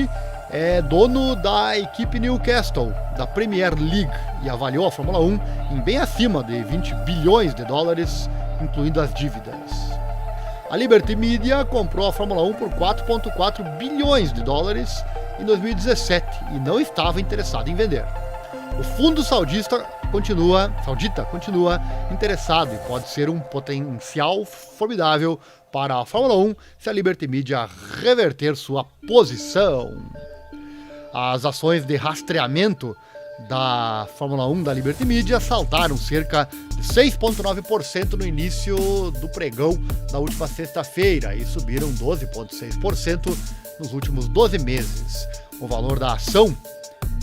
é dono da equipe Newcastle, da Premier League, e avaliou a Fórmula 1 em bem acima de 20 bilhões de dólares, incluindo as dívidas. A Liberty Media comprou a Fórmula 1 por 4,4 bilhões de dólares em 2017 e não estava interessado em vender. O fundo saudita continua interessado e pode ser um potencial formidável para a Fórmula 1 se a Liberty Media reverter sua posição. As ações de rastreamento da Fórmula 1 da Liberty Media saltaram cerca de 6,9% no início do pregão da última sexta-feira e subiram 12,6% nos últimos 12 meses. O valor da ação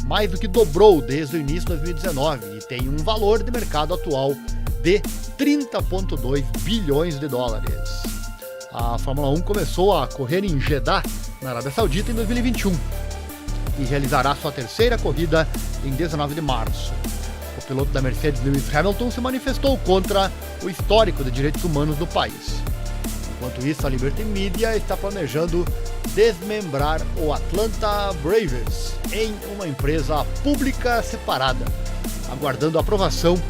mais do que dobrou desde o início de 2019 e tem um valor de mercado atual de 30,2 bilhões de dólares. A Fórmula 1 começou a correr em Jeddah, na Arábia Saudita, em 2021 e realizará sua terceira corrida em 19 de março. O piloto da Mercedes, Lewis Hamilton, se manifestou contra o histórico de direitos humanos do país. Enquanto isso, a Liberty Media está planejando desmembrar o Atlanta Braves em uma empresa pública separada, aguardando a aprovação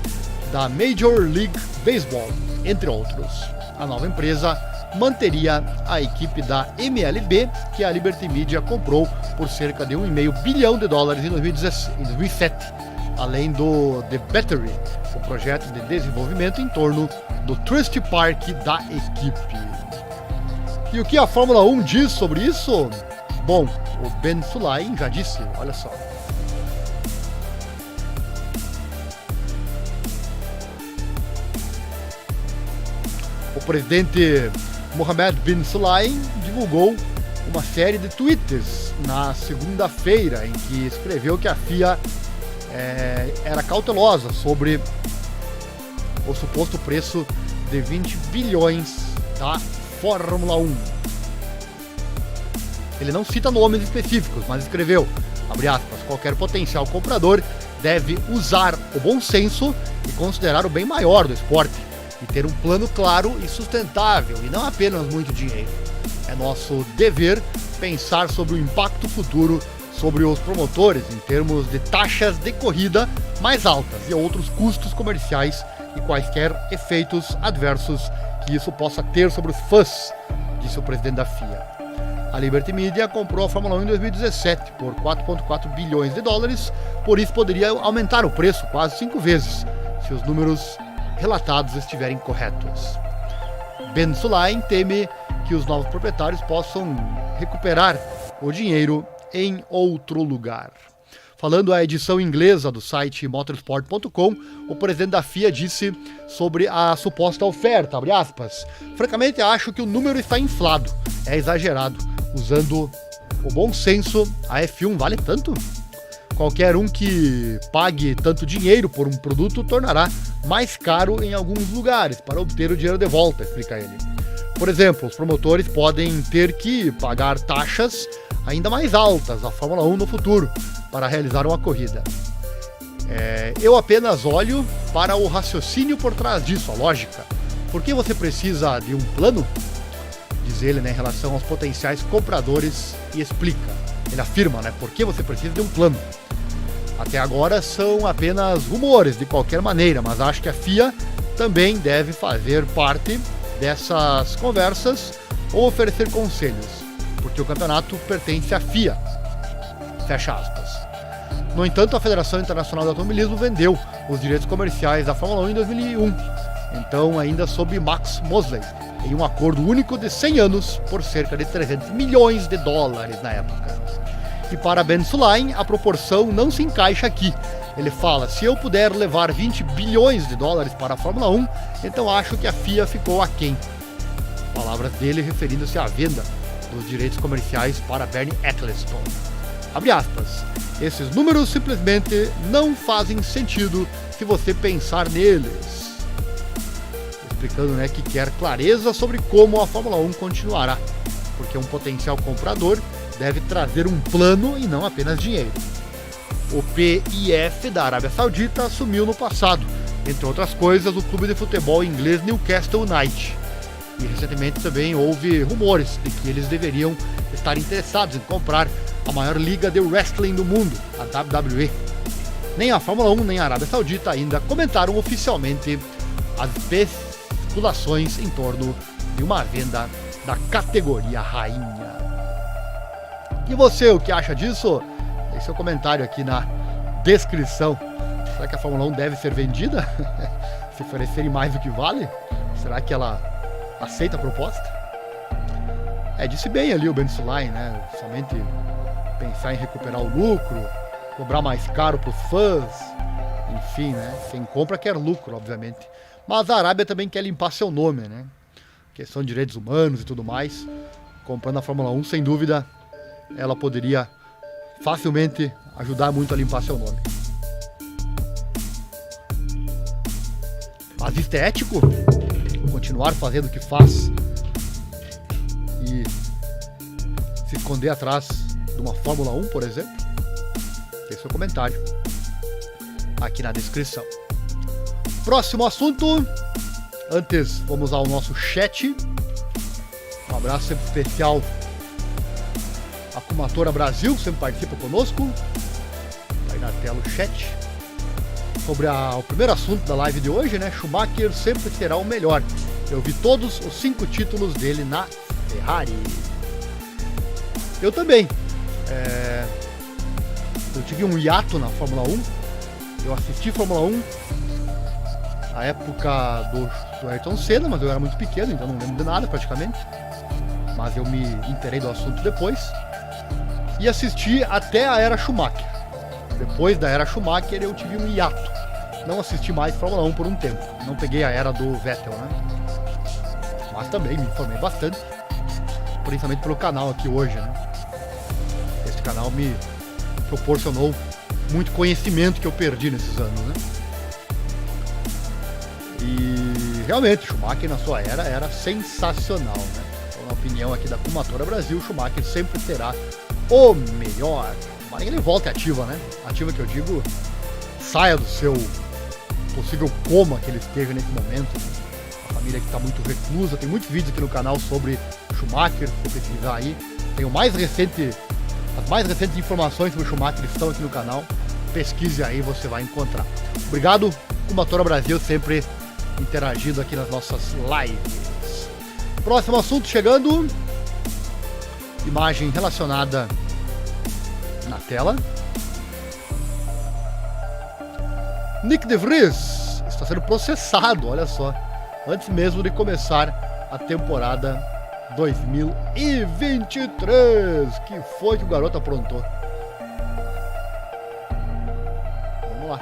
da Major League Baseball, entre outros. A nova empresa manteria a equipe da MLB, que a Liberty Media comprou por cerca de 1,5 bilhão de dólares em 2007, além do The Battery, o projeto de desenvolvimento em torno do Trust Park da equipe. E o que a Fórmula 1 diz sobre isso? Bom, o Ben Sulayem já disse, olha só. O presidente Mohammed bin Sulayem divulgou uma série de tweets na segunda-feira em que escreveu que a FIA era cautelosa sobre o suposto preço de 20 bilhões da Fórmula 1. Ele não cita nomes específicos, mas escreveu, abre aspas, qualquer potencial comprador deve usar o bom senso e considerar o bem maior do esporte e ter um plano claro e sustentável e não apenas muito dinheiro. É nosso dever pensar sobre o impacto futuro sobre os promotores em termos de taxas de corrida mais altas e outros custos comerciais e quaisquer efeitos adversos que isso possa ter sobre os fãs, disse o presidente da FIA. A Liberty Media comprou a Fórmula 1 em 2017 por 4,4 bilhões de dólares, por isso poderia aumentar o preço quase 5 vezes, se os números relatados estiverem corretos. Ben Sulayem teme que os novos proprietários possam recuperar o dinheiro em outro lugar. Falando à edição inglesa do site motorsport.com, o presidente da FIA disse sobre a suposta oferta, abre aspas, francamente acho que o número está inflado, é exagerado, usando o bom senso, a F1 vale tanto? Qualquer um que pague tanto dinheiro por um produto tornará mais caro em alguns lugares para obter o dinheiro de volta, explica ele. Por exemplo, os promotores podem ter que pagar taxas ainda mais altas à Fórmula 1 no futuro para realizar uma corrida. Eu apenas olho para o raciocínio por trás disso, a lógica. Por que você precisa de um plano? Diz ele, né, em relação aos potenciais compradores e explica. Ele afirma, né, por que você precisa de um plano. Até agora são apenas rumores de qualquer maneira, mas acho que a FIA também deve fazer parte dessas conversas ou oferecer conselhos, porque o campeonato pertence à FIA. Fecha aspas. No entanto, a Federação Internacional de Automobilismo vendeu os direitos comerciais da Fórmula 1 em 2001, então ainda sob Max Mosley, em um acordo único de 100 anos por cerca de 300 milhões de dólares na época. E para Ben Sulayem, a proporção não se encaixa aqui. Ele fala, se eu puder levar 20 bilhões de dólares para a Fórmula 1, então acho que a FIA ficou aquém. Palavras dele referindo-se à venda dos direitos comerciais para Bernie Ecclestone. Abre aspas, esses números simplesmente não fazem sentido se você pensar neles. Explicando, né, que quer clareza sobre como a Fórmula 1 continuará, porque um potencial comprador deve trazer um plano e não apenas dinheiro. O PIF da Arábia Saudita assumiu no passado, entre outras coisas, o clube de futebol inglês Newcastle United. E recentemente também houve rumores de que eles deveriam estar interessados em comprar a maior liga de wrestling do mundo, a WWE. Nem a Fórmula 1 nem a Arábia Saudita ainda comentaram oficialmente as especulações em torno de uma venda da categoria rainha. E você, o que acha disso? Deixe seu comentário aqui na descrição. Será que a Fórmula 1 deve ser vendida? Se oferecerem mais do que vale? Será que ela aceita a proposta? Disse bem ali o Ben Sulayem, né? Somente pensar em recuperar o lucro, cobrar mais caro para os fãs, enfim, né? Quem compra quer lucro, obviamente. Mas a Arábia também quer limpar seu nome, né? Questão de direitos humanos e tudo mais. Comprando a Fórmula 1, sem dúvida, ela poderia facilmente ajudar muito a limpar seu nome. Mas isto é ético? Continuar fazendo o que faz e se esconder atrás de uma Fórmula 1, por exemplo? Deixe seu comentário aqui na descrição. Próximo assunto. Antes, vamos ao nosso chat. Um abraço sempre especial à Kumatora Brasil, que sempre participa conosco. Tá aí na tela o chat. Sobre o primeiro assunto da live de hoje, né? Schumacher sempre será o melhor. Eu vi todos os 5 títulos dele na Ferrari. Eu também. Eu tive um hiato na Fórmula 1. Eu assisti Fórmula 1 na época do Ayrton Senna, mas eu era muito pequeno, então não lembro de nada praticamente. Mas eu me inteirei do assunto depois. E assisti até a era Schumacher. Depois da era Schumacher eu tive um hiato. Não assisti mais Fórmula 1 por um tempo. Não peguei a era do Vettel, né? Mas também me informei bastante. principalmente pelo canal aqui hoje, né? Esse canal me proporcionou muito conhecimento que eu perdi nesses anos, né? E realmente, Schumacher na sua era sensacional, né? Então, na opinião aqui da Kumatora Brasil, Schumacher sempre será o melhor. Mas ele volta ativa, né? Ativa que eu digo, saia do seu possível coma que ele esteja nesse momento. A família que está muito reclusa, tem muitos vídeos aqui no canal sobre Schumacher, se você pesquisar aí. Tem as mais recentes informações sobre Schumacher estão aqui no canal. Pesquise aí, você vai encontrar. Obrigado, Kumatora Brasil, sempre interagindo aqui nas nossas lives. Próximo assunto chegando. Imagem relacionada na tela. Nick de Vries está sendo processado, olha só, antes mesmo de começar a temporada 2023. Que foi que o garoto aprontou? Vamos lá.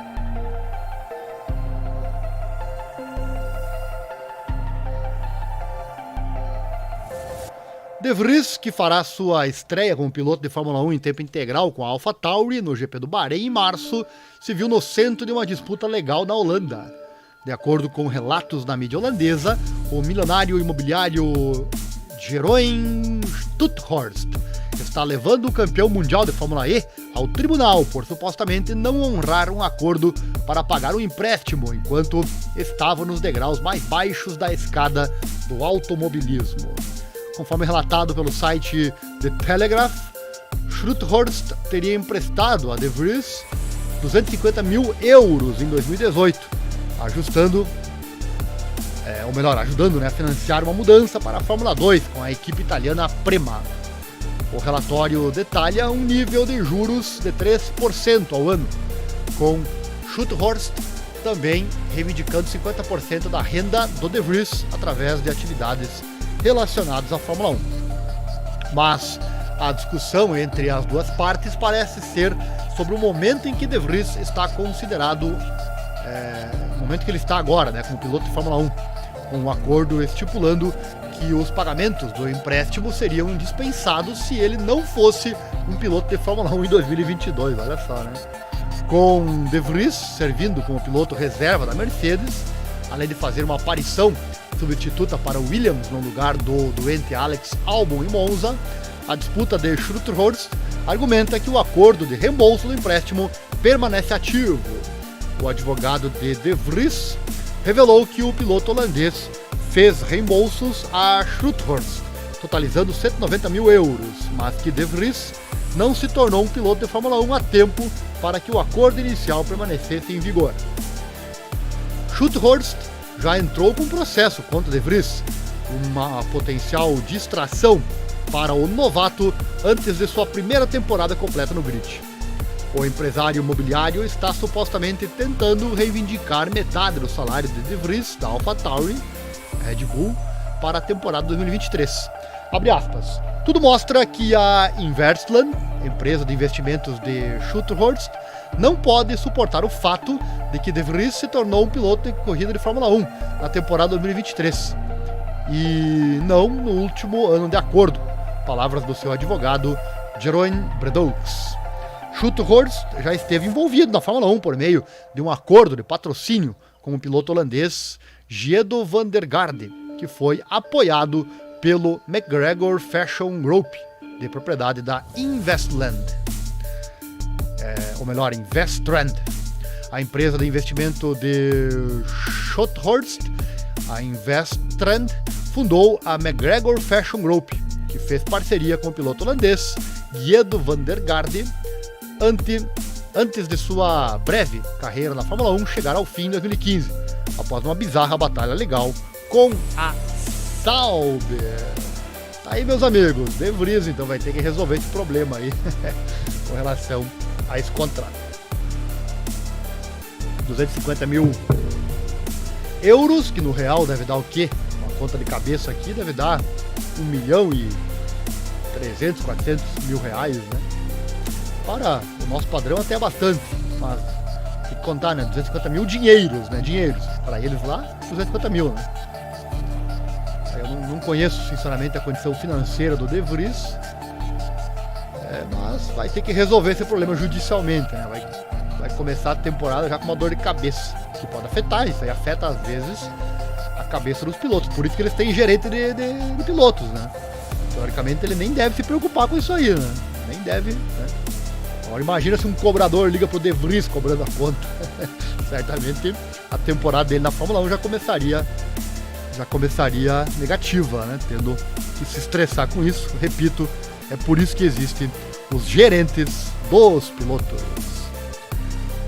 De Vries, que fará sua estreia como piloto de Fórmula 1 em tempo integral com a AlphaTauri no GP do Bahrein em março, se viu no centro de uma disputa legal na Holanda. De acordo com relatos da mídia holandesa, o milionário imobiliário Jeroen Stuthorst está levando o campeão mundial de Fórmula E ao tribunal por supostamente não honrar um acordo para pagar um empréstimo enquanto estava nos degraus mais baixos da escada do automobilismo. Conforme relatado pelo site The Telegraph, Stuthorst teria emprestado a De Vries 250 mil euros em 2018, ajudando a financiar uma mudança para a Fórmula 2 com a equipe italiana Prema. O relatório detalha um nível de juros de 3% ao ano, com Stuthorst também reivindicando 50% da renda do De Vries através de atividades relacionados à Fórmula 1. Mas a discussão entre as duas partes parece ser sobre o momento em que De Vries está considerado, o momento que ele está agora, né, como piloto de Fórmula 1, com um acordo estipulando que os pagamentos do empréstimo seriam dispensados se ele não fosse um piloto de Fórmula 1 em 2022, olha só, né? Com De Vries servindo como piloto reserva da Mercedes, além de fazer uma aparição substituta para Williams no lugar do doente Alex Albon em Monza, a disputa de Stuthorst argumenta que o acordo de reembolso do empréstimo permanece ativo. O advogado de Vries revelou que o piloto holandês fez reembolsos a Stuthorst, totalizando 190 mil euros, mas que De Vries não se tornou um piloto de Fórmula 1 a tempo para que o acordo inicial permanecesse em vigor. Stuthorst já entrou com um processo contra De Vries, uma potencial distração para o novato antes de sua primeira temporada completa no grid. O empresário imobiliário está supostamente tentando reivindicar metade do salário de Vries da AlphaTauri, Red Bull, para a temporada 2023. Abre aspas. Tudo mostra que a Investland, empresa de investimentos de Stuthorst, não pode suportar o fato de que De Vries se tornou um piloto de corrida de Fórmula 1 na temporada 2023 e não no último ano de acordo. Palavras do seu advogado, Jeroen Bredaux. Stuthorst já esteve envolvido na Fórmula 1 por meio de um acordo de patrocínio com o piloto holandês Giedo van der Garde, que foi apoiado pelo McGregor Fashion Group, de propriedade da Investland. Investtrend. A empresa de investimento de Stuthorst, a Investtrend, fundou a McGregor Fashion Group, que fez parceria com o piloto holandês Giedo van der Garde antes de sua breve carreira na Fórmula 1 chegar ao fim em 2015, após uma bizarra batalha legal com a Sauber. Tá aí, meus amigos, De Vries então vai ter que resolver esse problema aí com relação a esse contrato. 250 mil euros, que no real deve dar o quê? Uma conta de cabeça aqui deve dar 1 milhão e 300, 400 mil reais, né? Para o nosso padrão até é bastante, mas tem que contar, né? 250 mil dinheiros, né? Dinheiros. Para eles lá, 250 mil, né? Eu não Não conheço, sinceramente, a condição financeira do De Vries, mas vai ter que resolver esse problema judicialmente, né? Vai começar a temporada já com uma dor de cabeça, que pode afetar, isso aí afeta às vezes a cabeça dos pilotos, por isso que eles têm gerente de pilotos, né? Teoricamente ele nem deve se preocupar com isso aí, né? Nem deve, né? Agora imagina se um cobrador liga pro De Vries cobrando a conta. Certamente a temporada dele na Fórmula 1 já começaria negativa, né? Tendo que se estressar com isso. Repito, é por isso que existem os gerentes dos pilotos.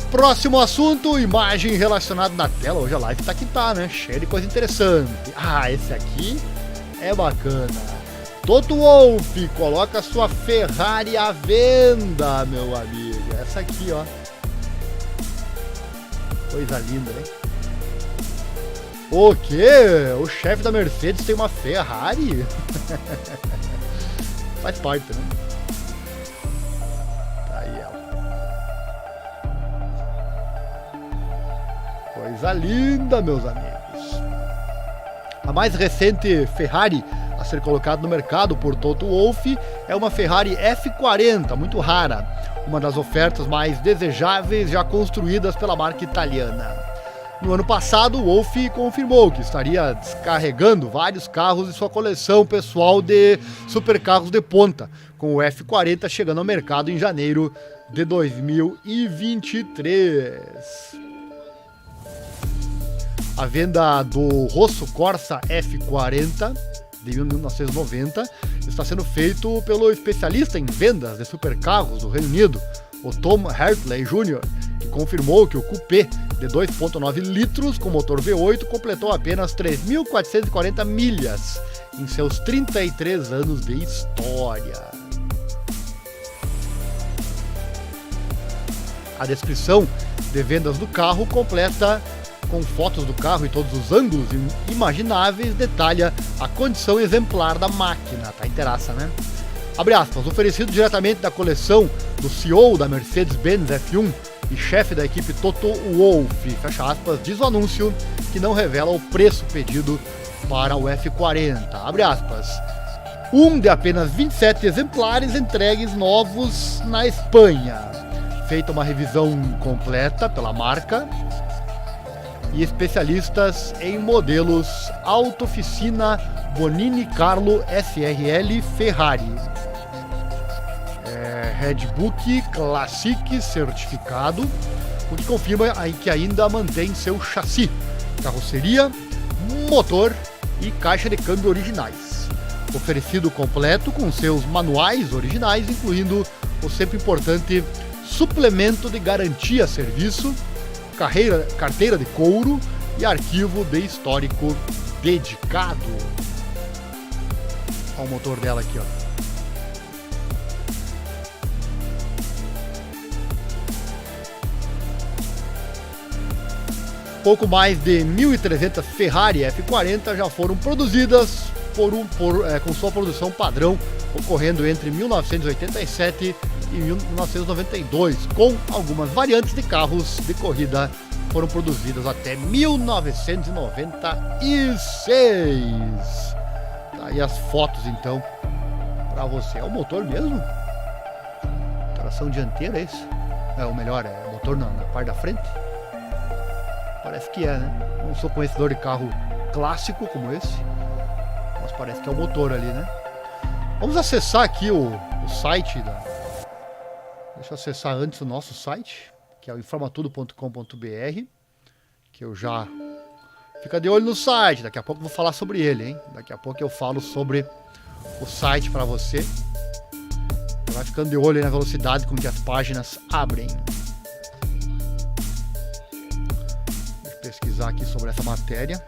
Próximo assunto, imagem relacionada na tela. Hoje a live tá que tá, né? Cheia de coisa interessante. Esse aqui é bacana. Toto Wolff coloca sua Ferrari à venda, meu amigo. Essa aqui, ó. Coisa linda, né? O quê? O chefe da Mercedes tem uma Ferrari? Faz parte, né? Tá aí ela. Coisa linda, meus amigos. A mais recente Ferrari a ser colocada no mercado por Toto Wolff é uma Ferrari F40, muito rara, uma das ofertas mais desejáveis já construídas pela marca italiana. No ano passado, Wolff confirmou que estaria descarregando vários carros de sua coleção pessoal de supercarros de ponta, com o F40 chegando ao mercado em janeiro de 2023. A venda do Rosso Corsa F40 de 1990 está sendo feito pelo especialista em vendas de supercarros do Reino Unido, o Tom Hartley Jr., que confirmou que o coupé de 2.9 litros com motor V8 completou apenas 3.440 milhas em seus 33 anos de história. A descrição de vendas do carro completa com fotos do carro e todos os ângulos imagináveis, detalha a condição exemplar da máquina. Tá inteiraça, né? Abre aspas, oferecido diretamente da coleção do CEO da Mercedes-Benz F1 e chefe da equipe Toto Wolff, fecha aspas, diz o anúncio que não revela o preço pedido para o F40. Abre aspas, de apenas 27 exemplares entregues novos na Espanha. Feita uma revisão completa pela marca e especialistas em modelos Auto Oficina Bonini Carlo SRL Ferrari. Redbook Classic certificado, o que confirma que ainda mantém seu chassi, carroceria, motor e caixa de câmbio originais. Oferecido completo com seus manuais originais, incluindo o sempre importante suplemento de garantia serviço, carteira de couro e arquivo de histórico dedicado. Olha o motor dela aqui, ó. Pouco mais de 1.300 Ferrari F40 já foram produzidas com sua produção padrão, ocorrendo entre 1987 e 1992, com algumas variantes de carros de corrida foram produzidas até 1996. Tá aí as fotos então para você. É o motor mesmo? Tração dianteira, é isso? Ou melhor, é o motor na parte da frente? Parece que é, né? Não sou conhecedor de carro clássico como esse, mas parece que é o motor ali, né? Vamos acessar aqui o site da... Deixa eu acessar antes o nosso site, que é o informatudo.com.br, que eu já... Fica de olho no site, daqui a pouco eu vou falar sobre ele, hein? Daqui a pouco eu falo sobre o site para você. Vai ficando de olho aí na velocidade com que as páginas abrem. Deixa eu pesquisar aqui sobre essa matéria.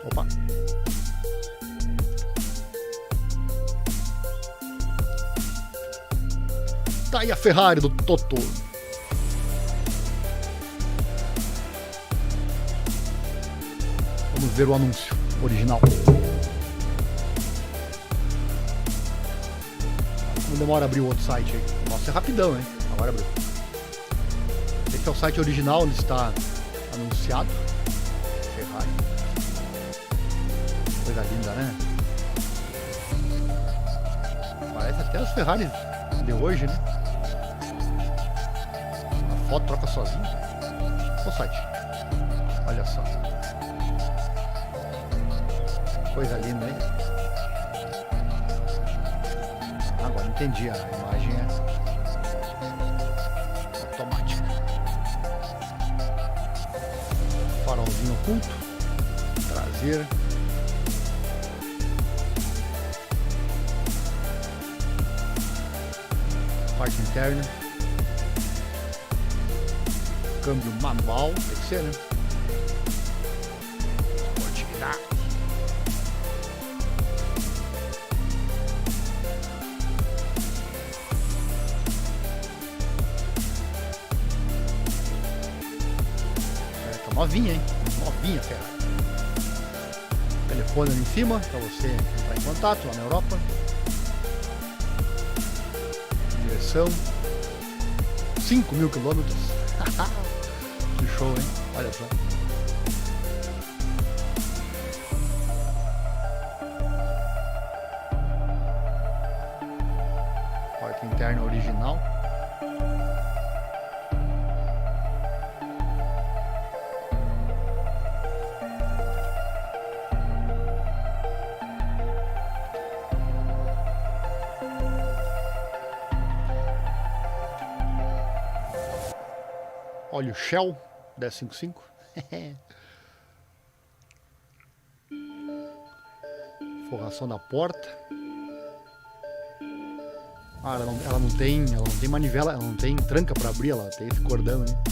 Opa! Tá aí a Ferrari do Toto. Vamos ver o anúncio original. Não demora a abrir o outro site aí. Nossa, é rapidão, hein? Agora abriu. Esse é o site original onde está anunciado. Coisa linda, né? Parece até as Ferraris de hoje, né? A foto troca sozinha. O site. Olha só. Coisa linda, hein? Agora entendi, a imagem é automática. Farolzinho oculto. Traseira. Parte interna. Câmbio manual, tem que ser, né? Esportividade. Tá novinha, hein? Novinha, Ferrari. Telefone ali em cima para você entrar em contato lá na Europa. Direção 5.000 quilômetros. Que show, hein? Olha só. Porta interna original. Olha o Shell 1055. Forração da porta. Ah, ela não tem manivela, ela não tem tranca para abrir, ela tem esse cordão, né?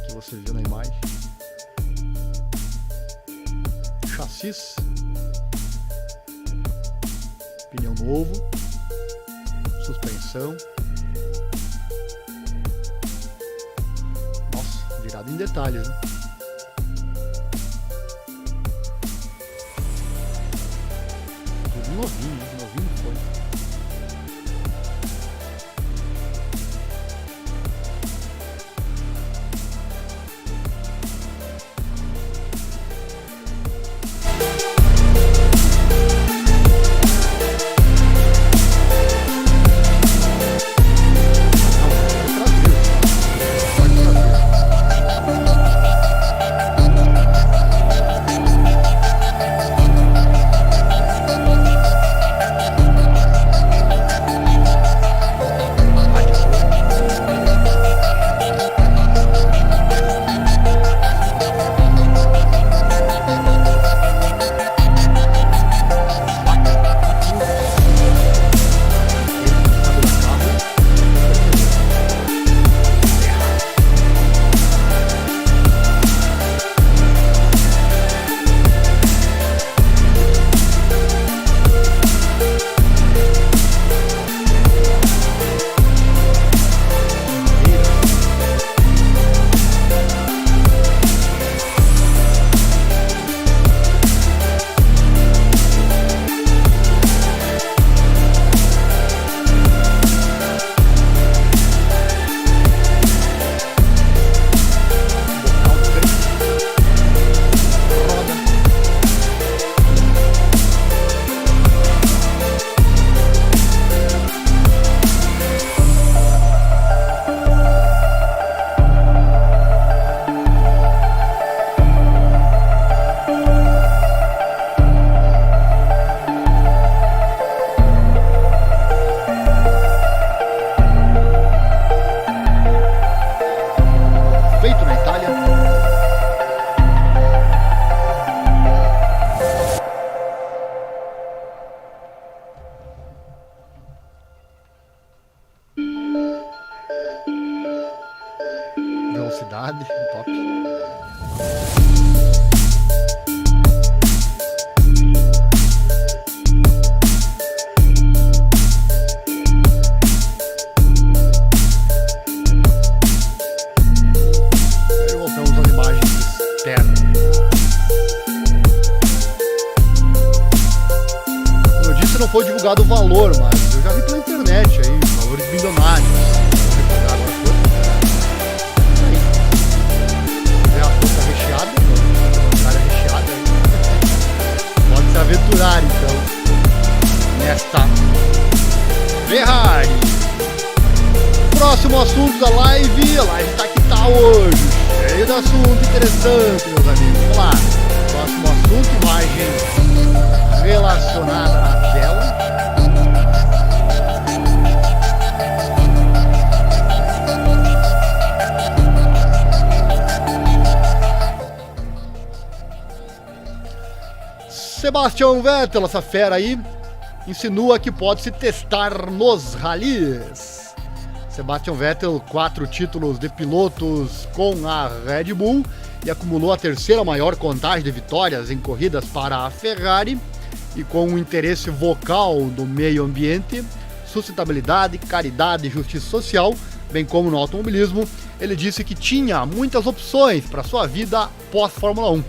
Que você viu na imagem. Chassis. Pneu novo. Suspensão. Virado em detalhes, né? Tudo novinho, novinho foi. Velocidade, top. Aí voltamos às imagens externas. Como eu disse, não foi divulgado o valor, mas eu já vi pela internet aí, valores milionários. Aventurar hoje, cheio de assunto interessante, meus amigos. Vamos lá. Próximo assunto, imagem relacionada na tela. Sebastian Vettel, essa fera aí, insinua que pode se testar nos ralis. Sebastian Vettel, 4 títulos de pilotos com a Red Bull e acumulou a terceira maior contagem de vitórias em corridas para a Ferrari, e com um interesse vocal no meio ambiente, sustentabilidade, caridade e justiça social, bem como no automobilismo, ele disse que tinha muitas opções para sua vida pós-Fórmula 1.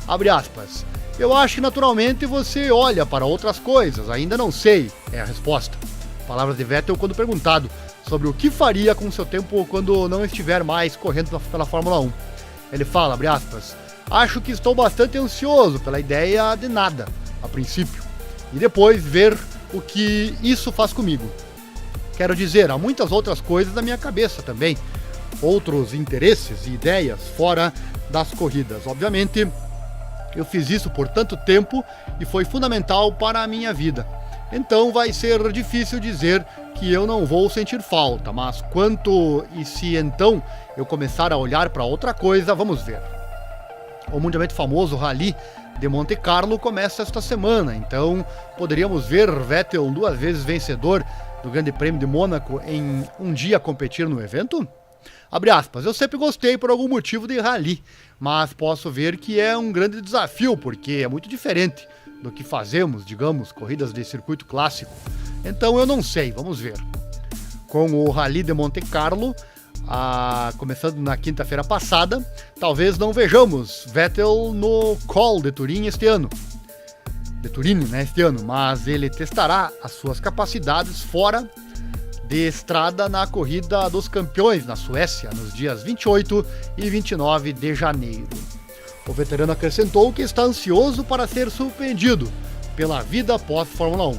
Abre aspas. Eu acho que naturalmente você olha para outras coisas, ainda não sei, é a resposta. Palavras de Vettel quando perguntado sobre o que faria com seu tempo quando não estiver mais correndo pela Fórmula 1. Ele fala, abre aspas, acho que estou bastante ansioso pela ideia de nada, a princípio, e depois ver o que isso faz comigo. Quero dizer, há muitas outras coisas na minha cabeça também, outros interesses e ideias fora das corridas, obviamente. Eu fiz isso por tanto tempo e foi fundamental para a minha vida. Então vai ser difícil dizer que eu não vou sentir falta, mas quanto e se então eu começar a olhar para outra coisa, vamos ver. O mundialmente famoso Rally de Monte Carlo começa esta semana, então poderíamos ver Vettel 2 vezes vencedor do Grande Prêmio de Mônaco em um dia competir no evento? Abre aspas, eu sempre gostei por algum motivo de rally, mas posso ver que é um grande desafio, porque é muito diferente do que fazemos, digamos, corridas de circuito clássico. Então eu não sei, vamos ver. Com o Rally de Monte Carlo, começando na quinta-feira passada, talvez não vejamos Vettel no Col de Turim este ano. Mas ele testará as suas capacidades fora de estrada na Corrida dos Campeões na Suécia, nos dias 28 e 29 de janeiro. O veterano acrescentou que está ansioso para ser surpreendido pela vida pós-Fórmula 1.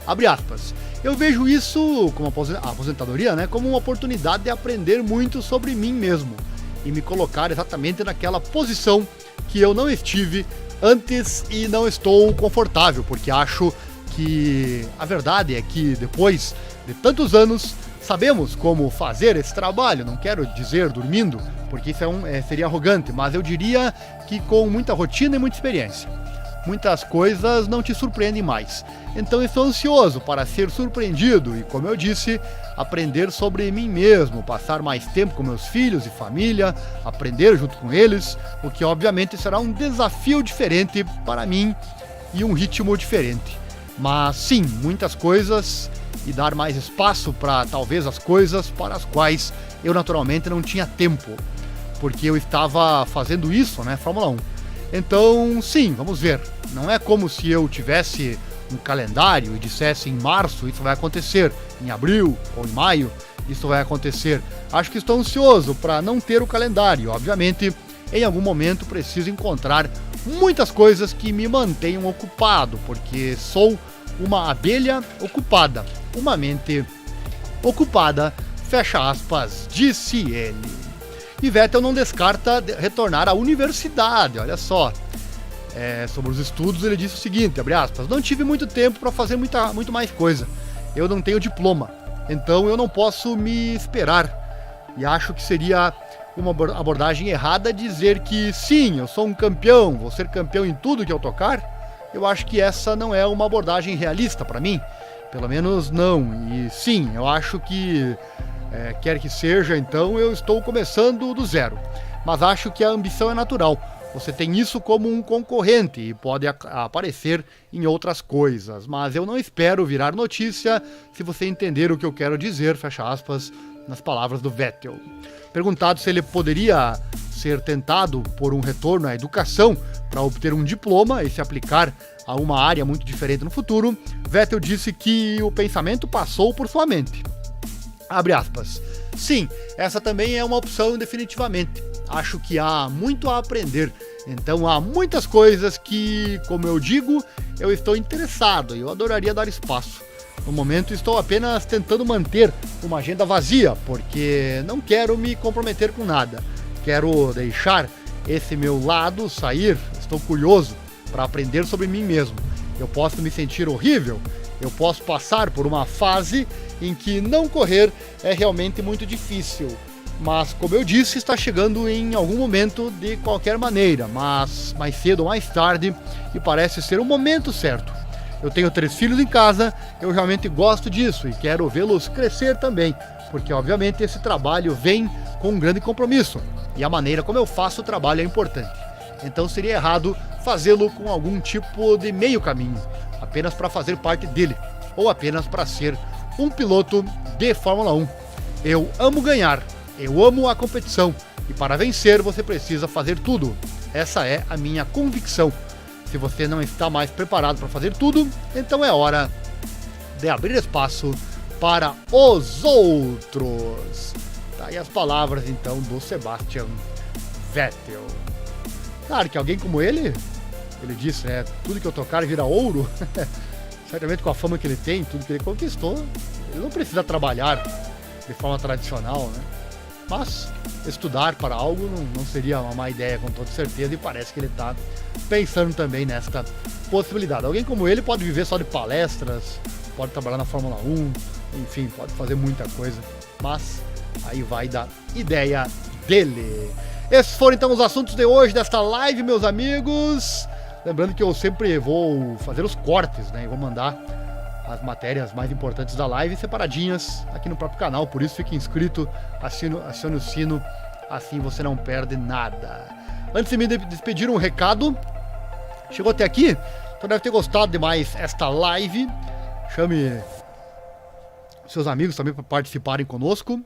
Abre aspas. Eu vejo isso como a aposentadoria, como uma oportunidade de aprender muito sobre mim mesmo e me colocar exatamente naquela posição que eu não estive antes e não estou confortável, porque acho que a verdade é que depois de tantos anos sabemos como fazer esse trabalho. Não quero dizer dormindo, porque isso seria arrogante, mas eu diria que com muita rotina e muita experiência. Muitas coisas não te surpreendem mais. Então estou ansioso para ser surpreendido e, como eu disse, aprender sobre mim mesmo, passar mais tempo com meus filhos e família, aprender junto com eles, o que obviamente será um desafio diferente para mim e um ritmo diferente. Mas sim, muitas coisas e dar mais espaço para talvez as coisas para as quais eu naturalmente não tinha tempo, porque eu estava fazendo isso, Fórmula 1. Então, sim, vamos ver. Não é como se eu tivesse um calendário e dissesse em março isso vai acontecer, em abril ou em maio isso vai acontecer. Acho que estou ansioso para não ter o calendário. Obviamente, em algum momento preciso encontrar muitas coisas que me mantenham ocupado, porque sou uma abelha ocupada, uma mente ocupada, fecha aspas, disse ele. E Vettel não descarta retornar à universidade, olha só. Sobre os estudos ele disse o seguinte, abre aspas, não tive muito tempo para fazer muito mais coisa. Eu não tenho diploma, então eu não posso me esperar. E acho que seria uma abordagem errada dizer que sim, eu sou um campeão, vou ser campeão em tudo que eu tocar. Eu acho que essa não é uma abordagem realista para mim, pelo menos não. E sim, eu acho que quer que seja, então eu estou começando do zero. Mas acho que a ambição é natural. Você tem isso como um concorrente e pode aparecer em outras coisas. Mas eu não espero virar notícia se você entender o que eu quero dizer, fecha aspas, nas palavras do Vettel. Perguntado se ele poderia ser tentado por um retorno à educação para obter um diploma e se aplicar a uma área muito diferente no futuro, Vettel disse que o pensamento passou por sua mente. Abre aspas. Sim, essa também é uma opção definitivamente. Acho que há muito a aprender. Então há muitas coisas que, como eu digo, eu estou interessado e eu adoraria dar espaço. No momento estou apenas tentando manter uma agenda vazia, porque não quero me comprometer com nada. quero deixar esse meu lado sair. Estou curioso para aprender sobre mim mesmo. Eu posso me sentir horrível, eu posso passar por uma fase em que não correr é realmente muito difícil. Mas, como eu disse, está chegando em algum momento de qualquer maneira, mas mais cedo ou mais tarde, e parece ser o momento certo. Eu tenho 3 filhos em casa, eu realmente gosto disso e quero vê-los crescer também, porque obviamente esse trabalho vem com um grande compromisso, e a maneira como eu faço o trabalho é importante. Então seria errado fazê-lo com algum tipo de meio caminho, apenas para fazer parte dele, ou apenas para ser um piloto de Fórmula 1. Eu amo ganhar. Eu amo a competição e para vencer você precisa fazer tudo. Essa é a minha convicção. Se você não está mais preparado para fazer tudo, então é hora de abrir espaço para os outros. Tá aí as palavras então do Sebastian Vettel. Claro que alguém como ele disse, né? Tudo que eu tocar vira ouro. Certamente com a fama que ele tem, tudo que ele conquistou, ele não precisa trabalhar de forma tradicional, né? Mas estudar para algo não seria uma má ideia, com toda certeza, e parece que ele está pensando também nesta possibilidade. Alguém como ele pode viver só de palestras, pode trabalhar na Fórmula 1, enfim, pode fazer muita coisa, mas aí vai da ideia dele. Esses foram então os assuntos de hoje desta live, meus amigos. Lembrando que eu sempre vou fazer os cortes, né? E vou mandar as matérias mais importantes da live separadinhas aqui no próprio canal, por isso fique inscrito, acione o sino, assim você não perde nada. Antes de me despedir, um recado. Chegou até aqui? Então deve ter gostado demais esta live. Chame seus amigos também para participarem conosco.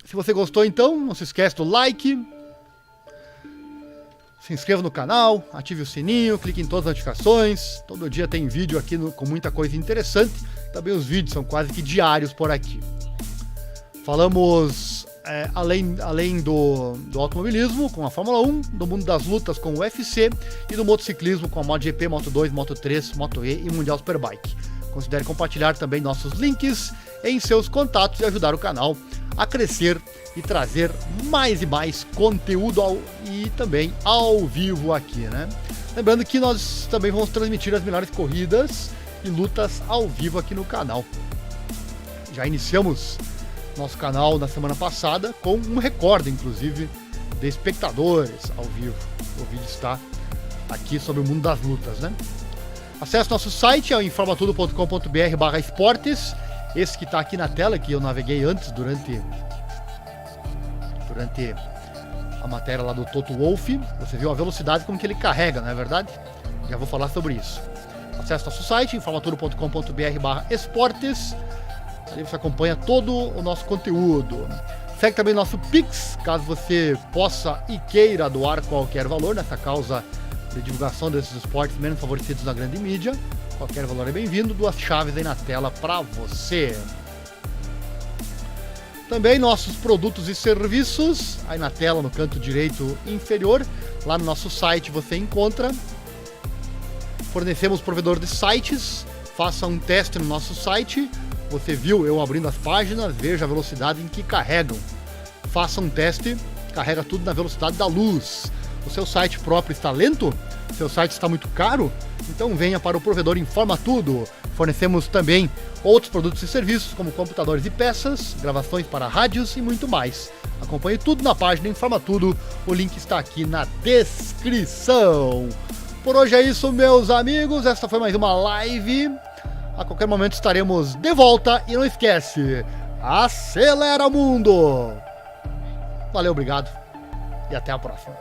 Se você gostou, então, não se esquece do like. Se inscreva no canal, ative o sininho, clique em todas as notificações. Todo dia tem vídeo aqui com muita coisa interessante. Também os vídeos são quase que diários por aqui. Falamos além do automobilismo com a Fórmula 1, do mundo das lutas com o UFC e do motociclismo com a MotoGP, Moto2, Moto3, Moto E e Mundial Superbike. Considere compartilhar também nossos links em seus contatos e ajudar o canal a crescer e trazer mais e mais conteúdo e também ao vivo aqui, né? Lembrando que nós também vamos transmitir as melhores corridas e lutas ao vivo aqui no canal. Já iniciamos nosso canal na semana passada com um recorde, inclusive, de espectadores ao vivo. O vídeo está aqui sobre o mundo das lutas, né? Acesse nosso site, é o informatudo.com.br/esportes. Esse que está aqui na tela, que eu naveguei antes durante a matéria lá do Toto Wolff. Você viu a velocidade com que ele carrega, não é verdade? Já vou falar sobre isso. Acesse nosso site, informatudo.com.br/esportes. Ali você acompanha todo o nosso conteúdo. Segue também nosso Pix, caso você possa e queira doar qualquer valor nessa causa de divulgação desses esportes menos favorecidos na grande mídia. Qualquer valor é bem-vindo. 2 chaves aí na tela para você. Também nossos produtos e serviços, aí na tela no canto direito inferior. Lá no nosso site você encontra. Fornecemos provedor de sites. Faça um teste no nosso site. Você viu eu abrindo as páginas, veja a velocidade em que carregam. Faça um teste, carrega tudo na velocidade da luz. O seu site próprio está lento? Seu site está muito caro? Então venha para o provedor Informa Tudo. Fornecemos também outros produtos e serviços, como computadores e peças, gravações para rádios e muito mais. Acompanhe tudo na página Informa Tudo, o link está aqui na descrição. Por hoje é isso, meus amigos, esta foi mais uma live. A qualquer momento estaremos de volta e não esquece, acelera mundo! Valeu, obrigado e até a próxima.